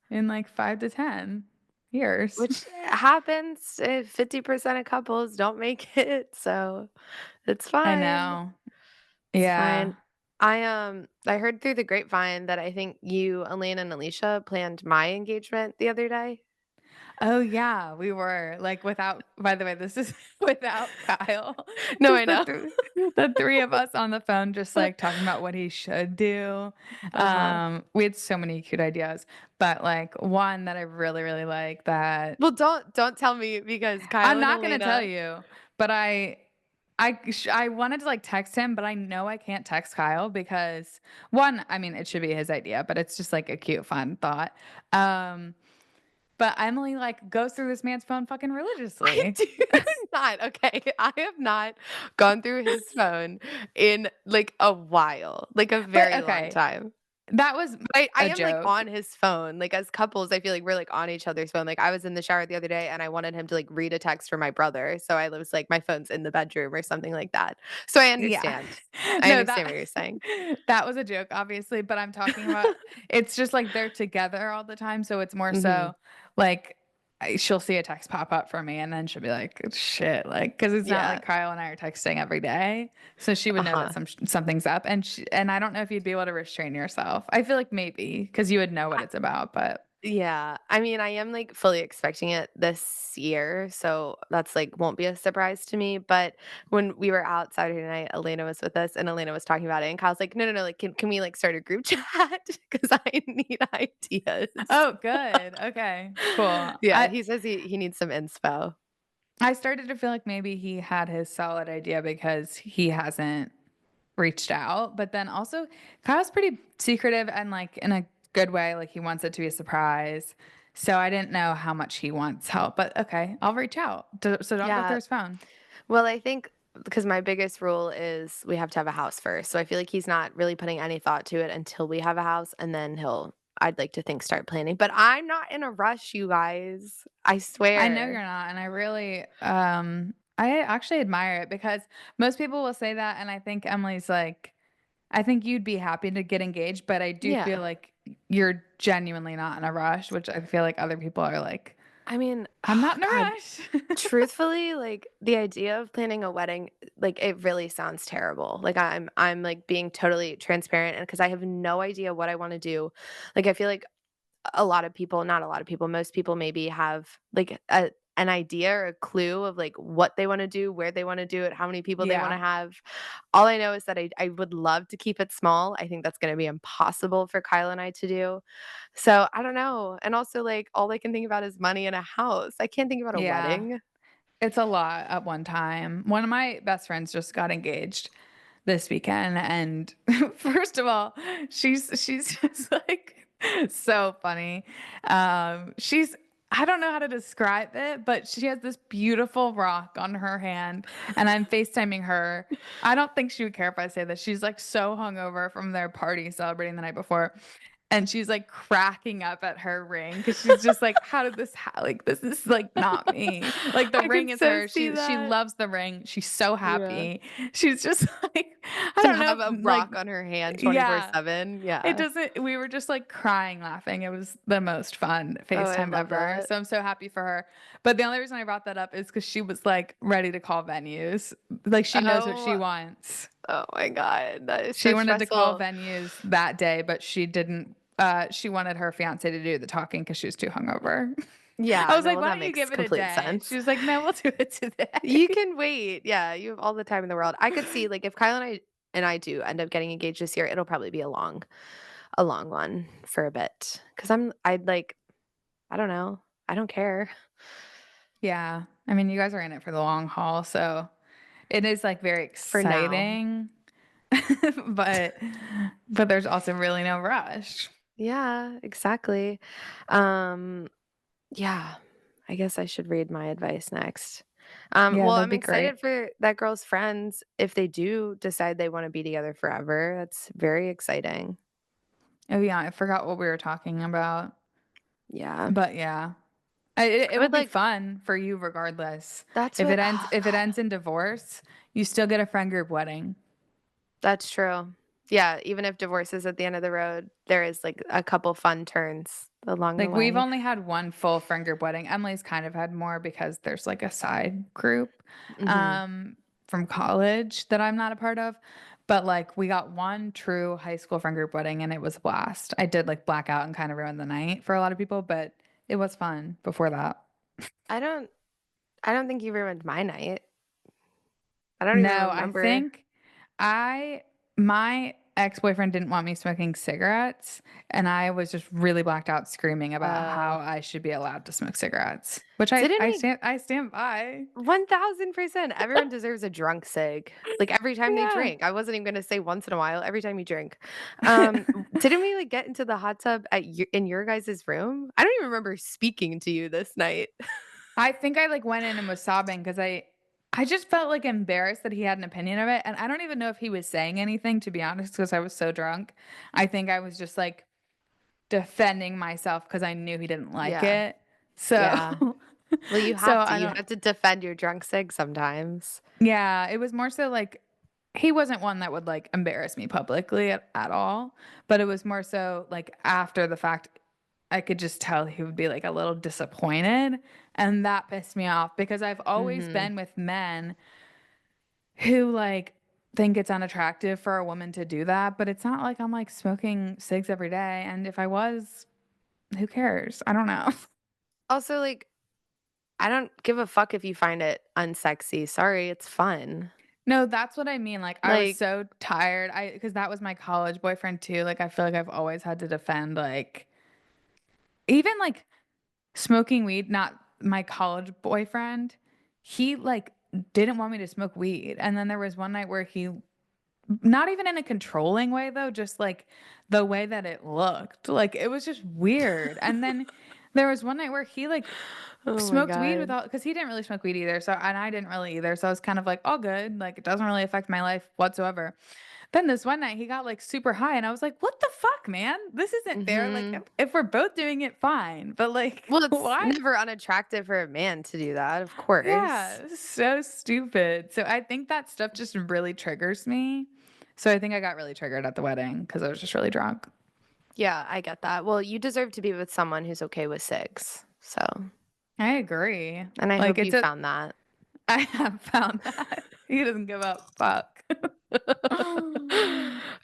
in, like, 5 to 10 years. Which happens if 50% of couples don't make it, so it's I fine. know. It's Yeah. fine. I heard through the grapevine that I think you, Elaine, and Alicia planned my engagement the other day. Oh, yeah, we were, like, without by the way, this is without Kyle. No, I Just know. the 3 of us on the phone just, like, talking about what he should do. Uh-huh. We had so many cute ideas, but, like, one that I really, really like that Well, don't tell me because Kyle I'm and not gonna tell Elena. you, but I wanted to, like, text him, but I know I can't text Kyle because 1, I mean, it should be his idea, but it's just, like, a cute, fun thought. Um, but Emily, like, goes through this man's phone fucking I religiously. do not, okay, I have not gone through his phone in, like, a while, like, a But very long okay, time. that was But I a am, like, joke. on his phone, like, as couples, I feel like we're, like, on each other's phone, like, I was in the shower the other day, and I wanted him to, like, read a text from my brother, so I was like, "My phone's in the bedroom," or something like that. So I Yeah. understand. I No, understand that what you're saying. that was a joke, obviously, but I'm talking about it's just, like, they're together all the time, so it's more Mhm. so, like, she'll see a text pop up from me, and then she'll be like, "Shit," like, because it's not Yeah. like Kyle and I are texting every day, so she would know that Uh-huh. something's up, and I don't know if you'd be able to restrain yourself. I feel like maybe because you would know what it's about, but Yeah, I mean, I am, like, fully expecting it this year, so that's, like, won't be a surprise to me, but when we were out Saturday night, Elena was with us, and Elena was talking about it, and Kyle's like, "No, no, no, like, can we, like, start a group chat? Because I need ideas." oh, good, okay, cool. Yeah, he says he needs some inspo. I started to feel like maybe he had his solid idea because he hasn't reached out, but then also Kyle's pretty secretive and, like, in a good way, like, he wants it to be a surprise. So I didn't know how much he wants help, but okay, I'll reach out. So don't go through Yeah, his phone. well, I think because my biggest rule is we have to have a house first, so I feel like he's not really putting any thought to it until we have a house, and then I'd like to think start planning, but I'm not in a rush, you guys. I I know you're swear. not, and I actually admire it because most people will say that, and I think Emily's like, I think you'd be happy to get engaged, but I do feel Yeah. like you're genuinely not in a rush, which I feel like other people are like, I mean, I'm not in a God, rush. truthfully, like, the idea of planning a wedding, like, it really sounds terrible. Like, like, being totally transparent and because I have no idea what I wanna do. Like, I feel like a lot of people not a lot of people, most people maybe have, like, an idea or a clue of, like, what they wanna do, where they wanna do it, how many people they wanna Yeah. have. All I know is that I would love to keep it small. I think that's gonna be impossible for Kyle and I to do. So, I don't know. And also, like, all I can think about is money and a house. I can't think about a Yeah. wedding. It's a lot at one time. One of my best friends just got engaged this weekend, and first of all, she's just like so funny. She's I don't know how to describe it, but she has this beautiful rock on her hand, and I'm FaceTiming her. I don't think she would care if I say this. She's like so hungover from their party celebrating the night before. And she's like cracking up at her ring because she's just like, how did this like this is like not me. Like the I ring could is so hers. see She that. loves the ring. She's so Yeah. happy. She's just like, I To don't know have if a like rock on her hand yeah. 24/7, It yeah. doesn't we were just like crying laughing. It was the most fun Oh, I FaceTime love ever. that. So I'm so happy for her. But the only reason I brought that up is because she was like ready to call venues. Like she knows what she Oh, wants. oh my god, that is She so wanted to call stressful. venues that day, but she didn't. She wanted her fiance to do the talking because she was too hungover. I Yeah, was no, like, well, "Why that don't you makes give it a complete day?" She sense. was like, "No, we'll do it You today." can wait. Yeah, you have all the time in the world. I could see, like, if Kyle and I do end up getting engaged this year, it'll probably be a long one for a bit. Because I'd like I don't know. I don't care Yeah, I mean, you guys are in it for the long haul, so it is like very for now. exciting, but there's also really no rush. Yeah, exactly. Um, yeah, I guess I should read my advice next. Yeah, Well, that'd I'm be great. excited for that girl's friends if they do decide they wanna be together forever. That's very exciting. Oh yeah, I forgot what we were talking about, Yeah. but yeah. It I will would be like fun for you regardless. that's what If it ends in divorce, you still get a friend group wedding. that's true. Yeah, even if divorce is at the end of the road, there is, like, a couple fun turns along the Like we've way. only had one full friend group wedding. Emily's kind of had more because there's like a side group Mhm. um from college that I'm not a part of. But like we got one true high school friend group wedding and it was a blast. I did like black out and kind of ruin the night for a lot of people, but it was fun before that. I don't I don't think you ruined my night. I don't even No, I remember. think I my ex-boyfriend didn't want me smoking cigarettes, and I was just really blacked out screaming about Uh, how I should be allowed to smoke cigarettes, which didn't we I stand by. 1000%. Everyone deserves a drunk cig. Like, every time they Yeah. drink. I wasn't even gonna say once in a while, every time you drink. Didn't we, like, get into the hot tub at in your guys' room? I don't even remember speaking to you this night. I think I like went in and was sobbing because I just felt like embarrassed that he had an opinion of it, and I don't even know if he was saying anything to be honest because I was so drunk. I think I was just like defending myself because I knew he didn't like Yeah, it. So yeah. Well, you so have to. I You don't have to defend your drunk sig sometimes. yeah, it was more so like he wasn't one that would like embarrass me publicly at all, but it was more so like after the fact, I could just tell he would be like a little disappointed. And that pissed me off because I've always Mhm. been with men who like think it's unattractive for a woman to do that, but it's not like I'm like smoking cigs every day. And if I was, who cares? I don't know. Also, like, I don't give a fuck if you find it unsexy. Sorry, it's fun. No, that's what I mean. Like I was Like, so tired. Because that was my college boyfriend too. Like I feel like I've always had to defend like even like smoking weed, not my college boyfriend. He like didn't want me to smoke weed. And then there was one night where he not even in a controlling way though, just like the way that it looked. Like it was just weird. And then there was one night where he like oh my smoked weed god. without because he didn't really smoke weed either. So and I didn't really either. So I was kind of like all good. Like it doesn't really affect my life whatsoever. Then this one night he got like super high and I was like, what the fuck, man? This isn't fair. Like Mhm. if we're both doing it, fine. But like Well, it's why? never unattractive for a man to do that, of Yeah, course. so stupid. So I think that stuff just really triggers me. So I think I got really triggered at the wedding because I was just really drunk. Yeah, I get that. Well, you deserve to be with someone who's okay with cigs. So, I agree. and I Like hope it's you a found that. I have found that. He doesn't give a fuck.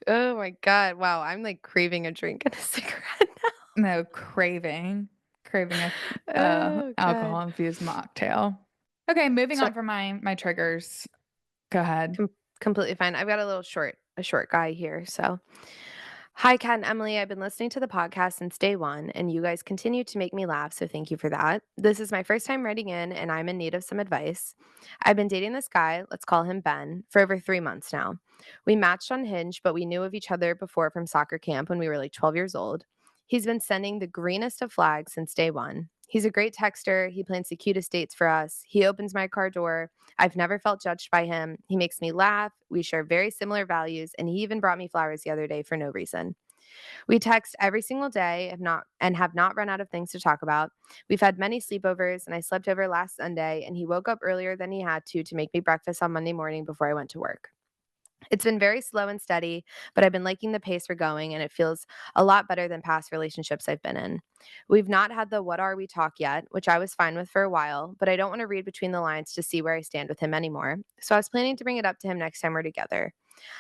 Oh my god. Wow, I'm like craving a drink and a cigarette No, craving a now. Oh god. alcohol infused mocktail. Okay, moving So on from my triggers. Go ahead. completely fine. I've got a short guy here. So, Hi, Kat and Emily. I've been listening to the podcast since day one, and you guys continue to make me laugh, so thank you for that. This is my first time writing in, and I'm in need of some advice. I've been dating this guy, let's call him Ben, for over 3 months now. We matched on Hinge, but we knew of each other before from soccer camp when we were like 12 years old. He's been sending the greenest of flags since day one. He's a great texter. He plans the cutest dates for us. He opens my car door. I've never felt judged by him. He makes me laugh. We share very similar values, and he even brought me flowers the other day for no reason. We text every single day, have not run out of things to talk about. We've had many sleepovers, and I slept over last Sunday, and he woke up earlier than he had to make me breakfast on Monday morning before I went to work. It's been very slow and steady, but I've been liking the pace we're going, and it feels a lot better than past relationships I've been in. We've not had the what are we talk yet, which I was fine with for a while, but I don't want to read between the lines to see where I stand with him anymore. So I was planning to bring it up to him next time we're together.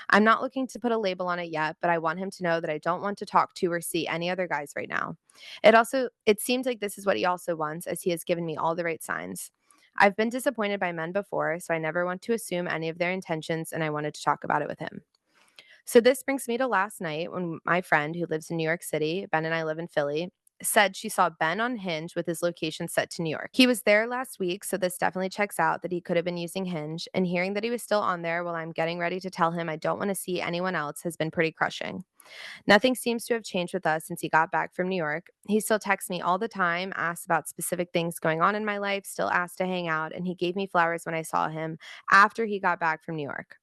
I'm not looking to put a label on it yet, but I want him to know that I don't want to talk to or see any other guys right now. It seems like this is what he also wants, as he has given me all the right signs. I've been disappointed by men before, so I never want to assume any of their intentions, and I wanted to talk about it with him. So this brings me to last night when my friend who lives in New York City, Ben and I live in Philly, said she saw Ben on Hinge with his location set to New York. He was there last week, so this definitely checks out that he could have been using Hinge, and hearing that he was still on there while I'm getting ready to tell him I don't want to see anyone else has been pretty crushing. Nothing seems to have changed with us since he got back from New York. He still texts me all the time, asks about specific things going on in my life, still asks to hang out, and he gave me flowers when I saw him after he got back from New York.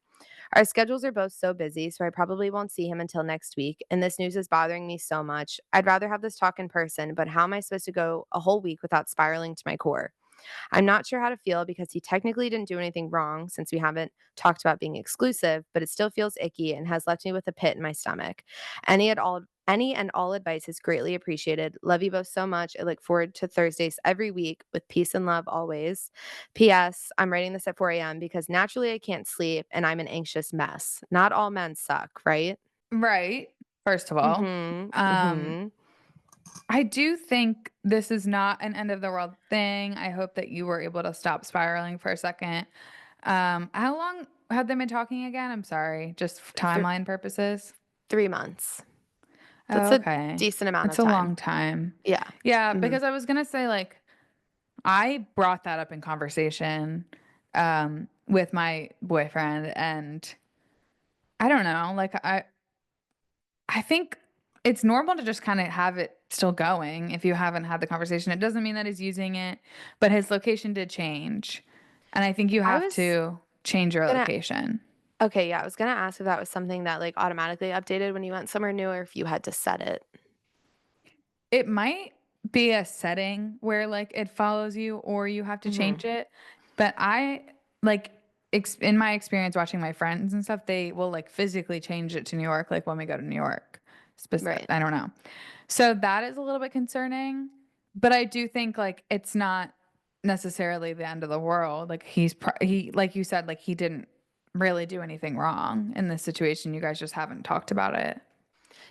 Our schedules are both so busy, so I probably won't see him until next week, and this news is bothering me so much. I'd rather have this talk in person, but how am I supposed to go a whole week without spiraling to my core? I'm not sure how to feel because he technically didn't do anything wrong since we haven't talked about being exclusive, but it still feels icky and has left me with a pit in my stomach. Any and all advice is greatly appreciated. Love you both so much. I look forward to Thursdays every week with peace and love always. P.S. I'm writing this at 4 a.m. because naturally I can't sleep and I'm an anxious mess. Not all men suck, right? Right, first of all. Mhm. Um, Mhm. I do think this is not an end of the world thing. I hope that you were able to stop spiraling for a second. How long have they been talking again? I'm sorry, just Th- timeline purposes. 3 months. That's Oh, a okay. decent amount That's of a time. long time. Yeah. Yeah, Mhm. because I was gonna say, like, I brought that up in conversation, with my boyfriend, and I don't know, like, I think it's normal to just kinda have it still going if you haven't had the conversation. It doesn't mean that he's using it, but his location did change, and I think you I have was to change your gonna location. Okay, yeah, I was gonna ask if that was something that, like, automatically updated when you went somewhere new or if you had to set it. It might be a setting where, like, it follows you or you have to Mhm. change it, but I like, in my experience watching my friends and stuff, they will, like, physically change it to New York, like, when we go to New York. Right. I don't know. So that is a little bit concerning, but I do think, like, it's not necessarily the end of the world. Like, he like you said, like, he didn't really do anything wrong in this situation, you guys just haven't talked about it.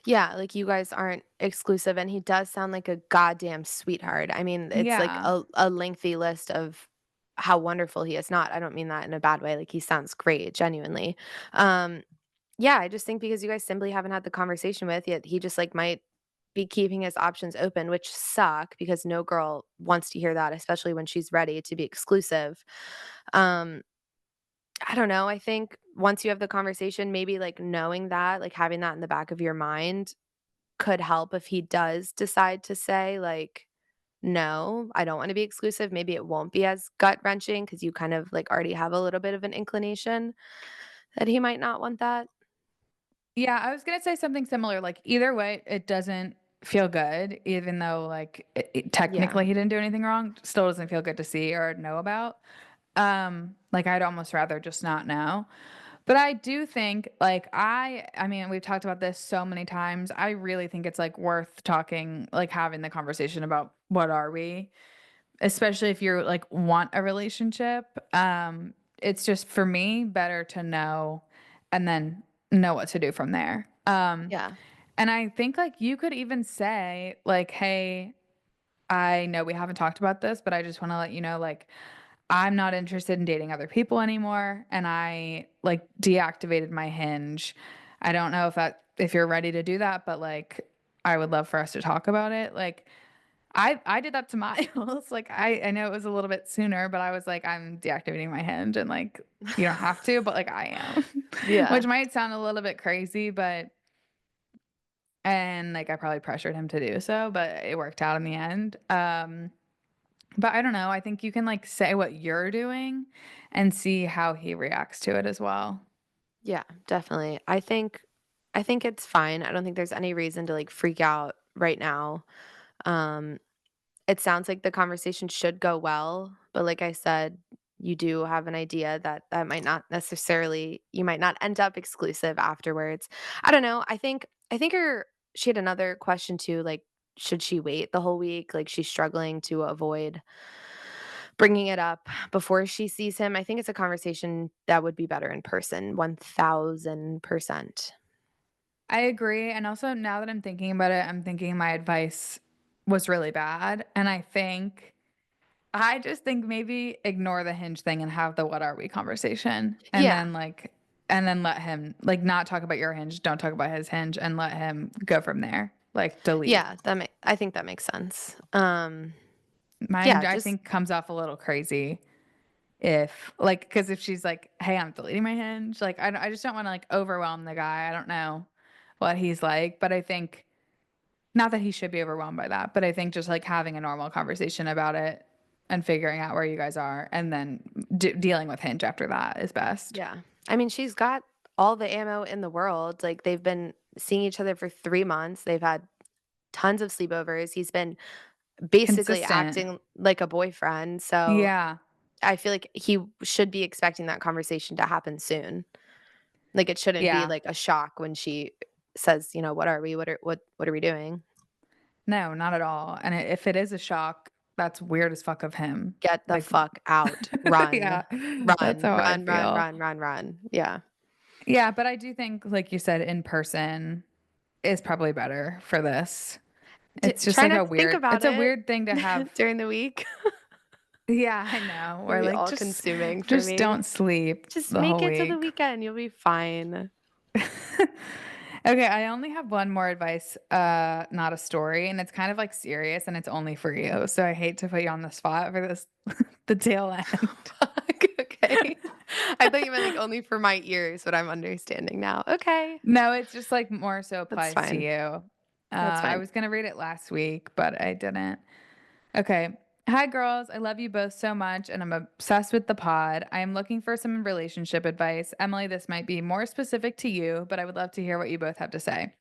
Yeah, like, you guys aren't exclusive, and he does sound like a goddamn sweetheart. I mean, it's like Yeah. a lengthy list of how wonderful he is. Not I don't mean that in a bad way, like, he sounds great, genuinely. Um, yeah, I just think because you guys simply haven't had the conversation with, yet he just, like, might be keeping his options open, which suck because no girl wants to hear that, especially when she's ready to be exclusive. Um I don't know, I think once you have the conversation, maybe, like, knowing that, like, having that in the back of your mind could help if he does decide to say, like, "No, I don't wanna be exclusive." Maybe it won't be as gut-wrenching because you kind of, like, already have a little bit of an inclination that he might not want that. Yeah, I was gonna say something similar, like, either way, it doesn't feel good, even though, like, Yeah. technically he didn't do anything wrong, still doesn't feel good to see or know about. Like, I'd almost rather just not know. But I do think, like, I mean, we've talked about this so many times, I really think it's, like, worth talking, like, having the conversation about what are we, especially if you're, like, want a relationship. It's just, for me, better to know and then know what to do from there. Yeah. And I think, like, you could even say, like, "Hey, I know we haven't talked about this, but I just wanna let you know, like, I'm not interested in dating other people anymore, and I, like, deactivated my Hinge. I don't know if that if you're ready to do that, but, like, I would love for us to talk about it." Like, I did that to Miles, like, I know it was a little bit sooner, but I was like, "I'm deactivating my Hinge," and, like, "You don't have to," but, like, I am. Which Yeah. might sound a little bit crazy, but and, like, I probably pressured him to do so, but it worked out in the end. But I don't know, I think you can, like, say what you're doing and see how he reacts to it as well. Yeah, definitely. I think it's fine. I don't think there's any reason to, like, freak out right now. Um, it sounds like the conversation should go well, but like I said, you do have an idea that that might not necessarily you might not end up exclusive afterwards. I don't know. I think her she had another question too, like, should she wait the whole week? Like, she's struggling to avoid bringing it up before she sees him. I think it's a conversation that would be better in person, 1000%. I agree, and also now that I'm thinking about it, I'm thinking my advice was really bad, and I just think maybe ignore the Hinge thing and have the "what are we" conversation, and Yeah. then, like and then let him like, not talk about your Hinge, don't talk about his Hinge, and let him go from there, like, delete. Yeah, I think that makes sense. Mine, Yeah, I just think, comes off a little crazy if like, because if she's like, "Hey, I'm deleting my Hinge," like, I just don't wanna, like, overwhelm the guy, I don't know what he's like, but I think not that he should be overwhelmed by that, but I think just, like, having a normal conversation about it and figuring out where you guys are and then dealing with Hinge after that is best. yeah. I mean, she's got all the ammo in the world. Like, they've been seeing each other for 3 months. They've had tons of sleepovers. He's been basically Consistent. acting like a boyfriend. So, Yeah. I feel like he should be expecting that conversation to happen soon. Like, it shouldn't be Yeah. like a shock when she says, "What are we? What are we doing? No, not at all, and if it is a shock, that's weird as fuck of him. Get the Like fuck out. yeah, Run. that's Run, how I run, run, feel. run, run, run." Yeah. Yeah, but I do think, like you said, in person is probably better for this. It's just Try like not to think about it's a it weird thing to have. during the week. Yeah, I know. It'll Or be like all-consuming for just me. don't sleep Just the make whole it to the week. weekend, you'll be fine. Okay, I only have one more advice, not a story, and it's kind of like serious and it's only for you. So I hate to put you on the spot for this the tail end. Fuck, okay. I thought you meant, like, only for my ears, but I'm understanding now. Okay. No, it's just like more so That's applies to fine. you. That's I fine. was gonna read it last week, but I didn't. Okay. Hi, girls. I love you both so much, and I'm obsessed with the pod. I am looking for some relationship advice. Emily, this might be more specific to you, but I would love to hear what you both have to say.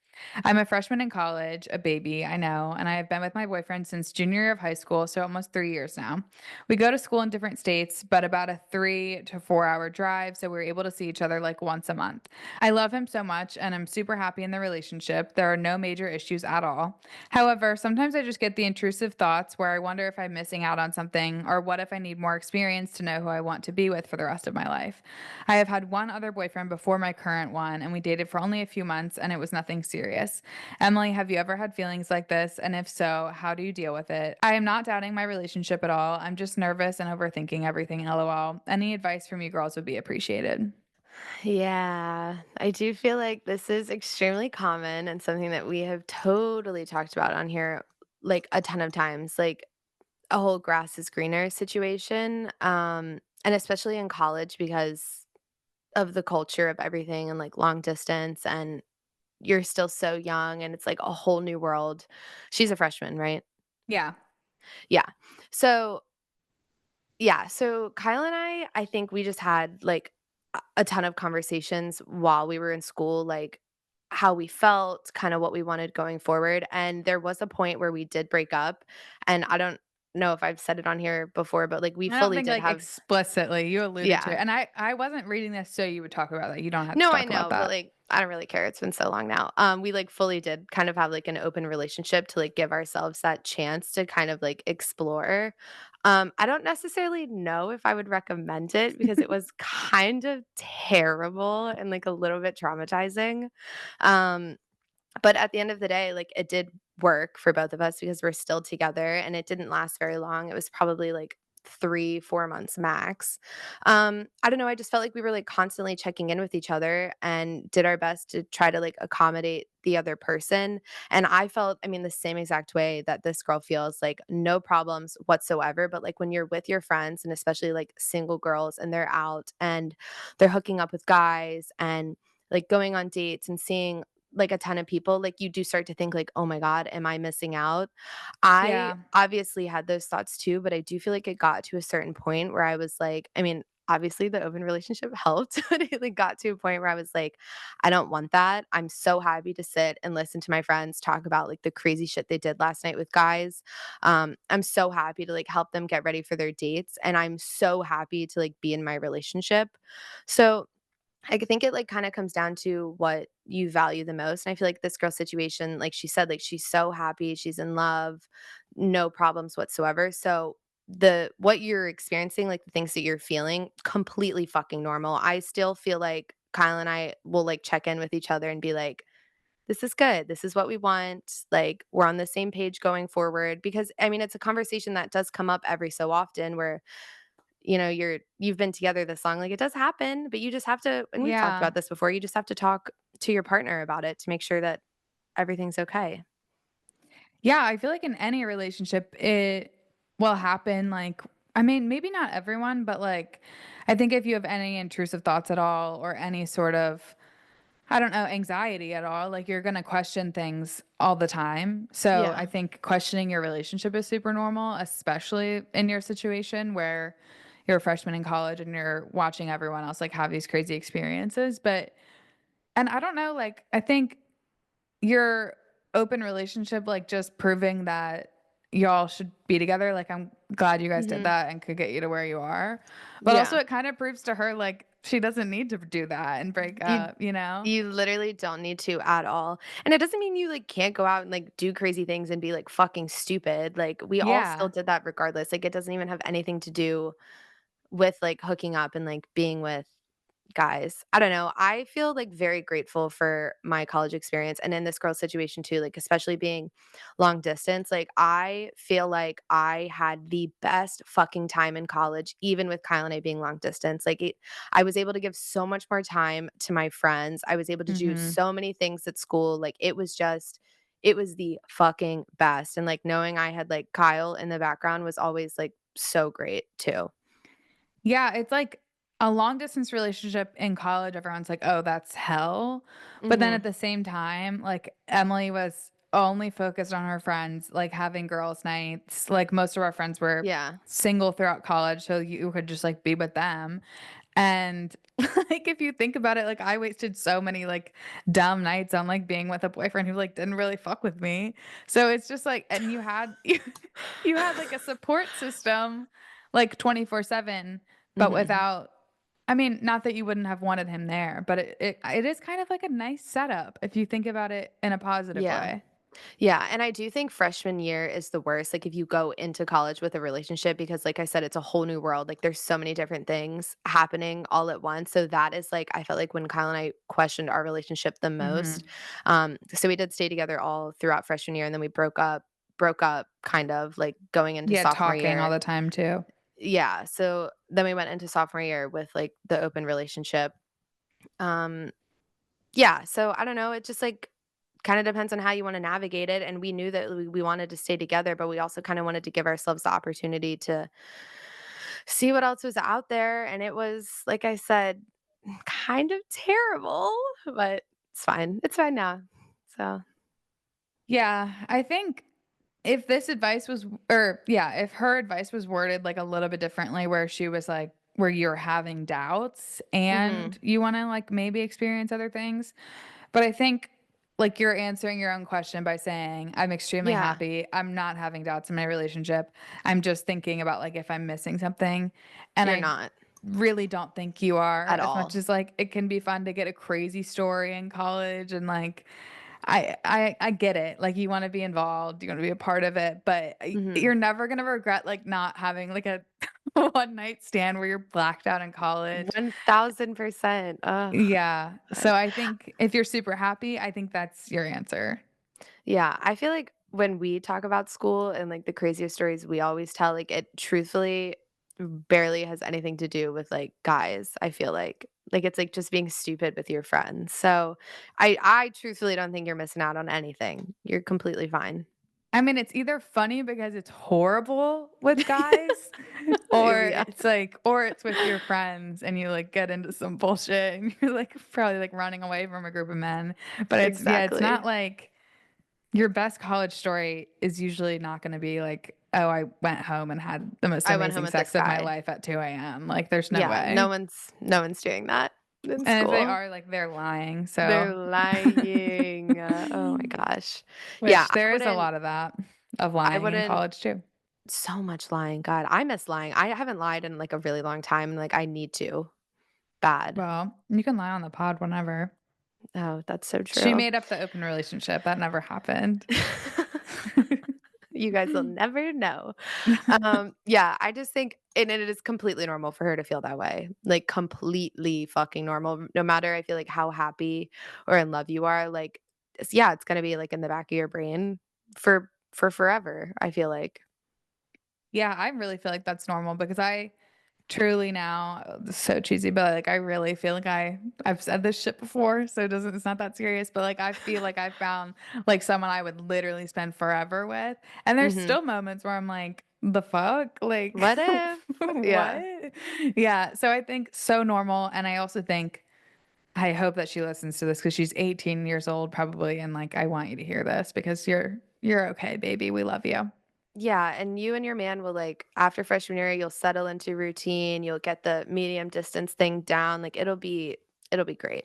I'm a freshman in college, a baby, I know, and I have been with my boyfriend since junior year of high school, so almost 3 years now. We go to school in different states, but about a 3 to 4 hour drive, so we're able to see each other like once a month. I love him so much, and I'm super happy in the relationship. There are no major issues at all. However, sometimes I just get the intrusive thoughts where I wonder if I'm missing out on something, or what if I need more experience to know who I want to be with for the rest of my life. I have had one other boyfriend before my current one, and we dated for only a few months, and it was nothing serious. Emily, have you ever had feelings like this? And if so, how do you deal with it? I am not doubting my relationship at all. I'm just nervous and overthinking everything, lol. Any advice from you girls would be appreciated. Yeah, I do feel like this is extremely common and something that we have totally talked about on here, like, a ton of times, like, a whole grass is greener situation, and especially in college because of the culture of everything and, like, long distance, and you're still so young, and it's, like, a whole new world. She's a freshman, right? Yeah. Yeah. So yeah, so Kyle and I think we just had, like, a ton of conversations while we were in school, like, how we felt, kinda what we wanted going forward, and there was a point where we did break up, and I don't know if I've said it on here before, but, like, we I don't fully think did like have explicitly you alluded to yeah. it. And I wasn't reading this so you would talk about that. You don't have to No, I talk about know, but, that. like, I don't really care, it's been so long now. We, like, fully did kind of have, like, an open relationship to, like, give ourselves that chance to kind of, like, explore. I don't necessarily know if I would recommend it because it was kind of terrible and, like, a little bit traumatizing. Um, but at the end of the day, like, it did work for both of us because we're still together, and it didn't last very long. It was probably, like, 3, 4 months max. I don't know, I just felt like we were, like, constantly checking in with each other and did our best to try to, like, accommodate the other person, and I felt, I mean, the same exact way that this girl feels, like, no problems whatsoever, but, like, when you're with your friends and especially, like, single girls and they're out and they're hooking up with guys and, like, going on dates and seeing, like, a ton of people, like, you do start to think, like, "Oh my god, am I missing out?" I Yeah. obviously had those thoughts too, but I do feel like it got to a certain point where I was like, I mean, obviously the open relationship helped, but it, like, got to a point where I was like, "I don't want that. I'm so happy to sit and listen to my friends talk about, like, the crazy shit they did last night with guys. I'm so happy to, like, help them get ready for their dates, and I'm so happy to, like, be in my relationship." So I think it, like, kinda comes down to what you value the most, and I feel like this girl's situation, like she said, like, she's so happy, she's in love, no problems whatsoever, so what you're experiencing, like, the things that you're feeling, completely fucking normal. I still feel like Kyle and I will, like, check in with each other and be like, "This is good, this is what we want, like, we're on the same page going forward," because, I mean, it's a conversation that does come up every so often where you've been together this long, like, it does happen, but you just have to, and we've talked Yeah. about this before, you just have to talk to your partner about it to make sure that everything's okay. Yeah, I feel like in any relationship, it will happen, like I mean, maybe not everyone, but, like, I think if you have any intrusive thoughts at all or any sort of, I don't know, anxiety at all, like, you're gonna question things all the time. So, I Yeah. think questioning your relationship is super normal, especially in your situation where you're a freshman in college and you're watching everyone else, like, have these crazy experiences, but and I don't know, like, I think your open relationship, like, just proving that y'all should be together, like, I'm glad you guys did Mhm. that and could get you to where you are. But also Yeah. it kinda proves to her, like, she doesn't need to do that and break You up, you know? you literally don't need to at all, and it doesn't mean you, like, can't go out and, like, do crazy things and be, like, fucking stupid, like, we all still Yeah. did that regardless, like, it doesn't even have anything to do with, like, hooking up and, like, being with guys. I don't know. I feel, like, very grateful for my college experience and in this girl's situation too, like, especially being long distance, like, I feel like I had the best fucking time in college, even with Kyle and I being long distance. Like, I was able to give so much more time to my friends. I was able to do Mhm. so many things at school. Like, it was the fucking best, and, like, knowing I had, like, Kyle in the background was always, like, so great too. Yeah, it's like a long distance relationship in college, everyone's like, "Oh, that's hell." But then at Mhm. the same time, like, Emily was only focused on her friends, like, having girls' nights. Like, most of our friends were Yeah. single throughout college, so you could just, like, be with them. And, like, if you think about it, like, I wasted so many, like, dumb nights on, like, being with a boyfriend who, like, didn't really fuck with me. So it's just like and you had you had, like, a support system, like, 24/7, but Mhm. without I mean, not that you wouldn't have wanted him there, but it is kind of like a nice setup if you think about it in a positive Yeah. way. Yeah, and I do think freshman year is the worst, like, if you go into college with a relationship because, like I said, it's a whole new world, like, there's so many different things happening all at once, so that is, like, I felt like when Kyle and I questioned our relationship the most. Mhm. So we did stay together all throughout freshman year, and then we broke up kind of, like, going into Yeah, sophomore talking all year. the time too. Yeah, so then we went into sophomore year with, like, the open relationship. Um yeah, so I don't know, it just, like, kinda depends on how you wanna navigate it, and we knew that we wanted to stay together, but we also kinda wanted to give ourselves the opportunity to see what else was out there, and it was, like I said, kind of terrible, but it's fine now. So Yeah, I think if this advice was or yeah, if her advice was worded, like, a little bit differently where she was, like where you're having doubts and mhm. you wanna, like, maybe experience other things, but I think, like, you're answering your own question by saying, "I'm extremely Yeah, happy. I'm not having doubts in my relationship. I'm just thinking about, like, if I'm missing something," and you're I not really don't think you are at as much all. as, like, it can be fun to get a crazy story in college and, like, I get it, like, you wanna be involved, you wanna be a part of it, but Mhm. you're never gonna regret, like, not having, like, a one night stand where you're blacked out in college. 1000%. Ugh. Yeah, so I think if you're super happy, I think that's your answer. Yeah, I feel like when we talk about school and, like, the craziest stories we always tell, like, it truthfully barely has anything to do with, like, guys, I feel like. Like, it's, like, just being stupid with your friends. So, I truthfully don't think you're missing out on anything. You're completely fine. I mean, it's either funny because it's horrible with guys, or Yeah, or it's with your friends and you, like, get into some bullshit and you're, like, probably, like, running away from a group of men. But it's not exactly. like your best college story is usually not gonna be like, "Oh, I went home and had the most I went home amazing with this sex of my guy. life at 2 AM." Like, there's no Yeah, way. no one's doing that in And if they school. are, like, they're lying, so They're lying. Oh my gosh. Yeah, which there is a lot of that, of I lying in wouldn't college too. so much lying. God, I miss lying. I haven't lied in, like, a really long time, and, like, I need to. Bad. Well, you can lie on the pod whenever. Oh, that's so She true. made up the open relationship, that never happened. You guys will never know. Yeah, I just think and it is completely normal for her to feel that way, like, completely fucking normal, no matter I feel like how happy or in love you are, like, yeah, it's gonna be, like, in the back of your brain for forever, I feel like. Yeah, I really feel like that's normal because I truly now this is so cheesy, but, like, I really feel like I've said this shit before, so it's not that serious, but, like, I feel like I found, like, someone I would literally spend forever with, and there's Mhm. still moments where I'm like, "The fuck?" Like, What if? Yeah. "What?" Yeah, so I think so normal, and I also think I hope that she listens to this because she's 18 years old probably, and, like, I want you to hear this because you're okay, baby, we love you. Yeah, and you and your man will, like after freshman year, you'll settle into routine, you'll get the medium distance thing down, like, it'll be great.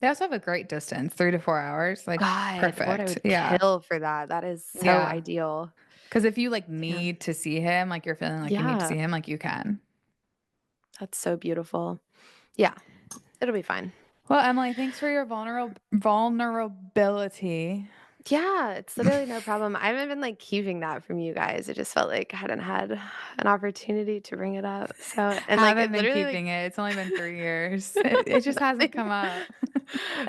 They also have a great distance, 3 to 4 hours, like, God, what I perfect. would Yeah. kill for that. That is so Yeah. ideal. Because if you, like, Damn. need to see him, like, you're feeling like you need to Yeah, see him, like, you can. that's so beautiful. Yeah, it'll be fine. Well, Emily, thanks for your vulnerability. Yeah, it's literally no problem. I haven't been, like, keeping that from you guys. I just felt like I hadn't had an opportunity to bring it up. So and, like, it Haven't been literally, like keeping it. It's only been 3 years. It just hasn't nothing. come up.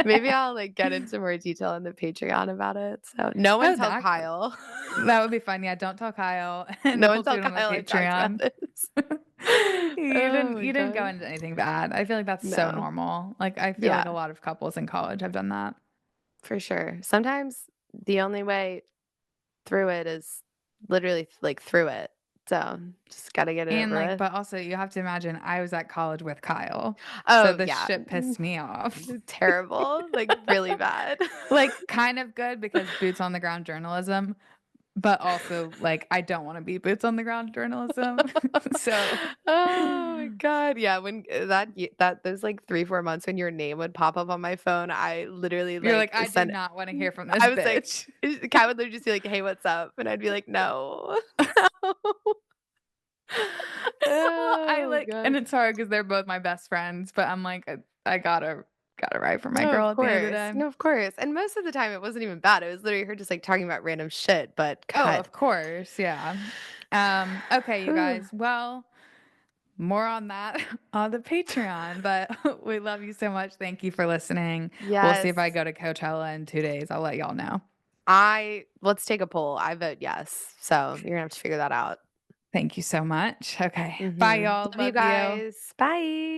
Maybe I'll, like, get into more detail in the Patreon about it. So, no one Oh, tell that Kyle. that would be fun. Yeah, don't tell Kyle, and No one we'll do tell it on the Kyle I talked about Patreon. this. You Oh didn't my you didn't go god. into anything bad. I feel like that's so No. normal. Like, I feel Yeah, like a lot of couples in college have done that. for sure. Sometimes the only way through it is literally, like, through it. So, just gotta get it And, over like, with. but also you have to imagine I was at college with Kyle, so Oh, this yeah. shit pissed me off. Terrible, like, really bad. Like, kind of good because boots on the ground journalism, but also, like, I don't wanna be boots on the ground journalism. So Oh my god, yeah, when, that those, like, 3, 4 months when your name would pop up on my phone, I literally, you're like, like, "I do sent not wanna hear from this I was like bitch." Kat would literally just be like, "Hey, what's up?" And I'd be like, "No." No. Well, I Oh like and god. it's hard because 'cause they're both my best friends, but I'm like, I gotta write for my No, girl of at the end of the course. day. No, of course, and most of the time, it wasn't even bad, it was literally her just, like, talking about random shit, but Oh, God. of course, yeah. Okay, you Whew. guys, well, more on that on the Patreon, but we love you so much. Thank you for listening. We'll see if I Yes. go to Coachella in 2 days. I'll let y'all know. I let's take a poll, I vote yes, so you're gonna have to figure that out. Thank you so much. Okay. Bye, Mhm. y'all. Love you Love you. guys. Bye.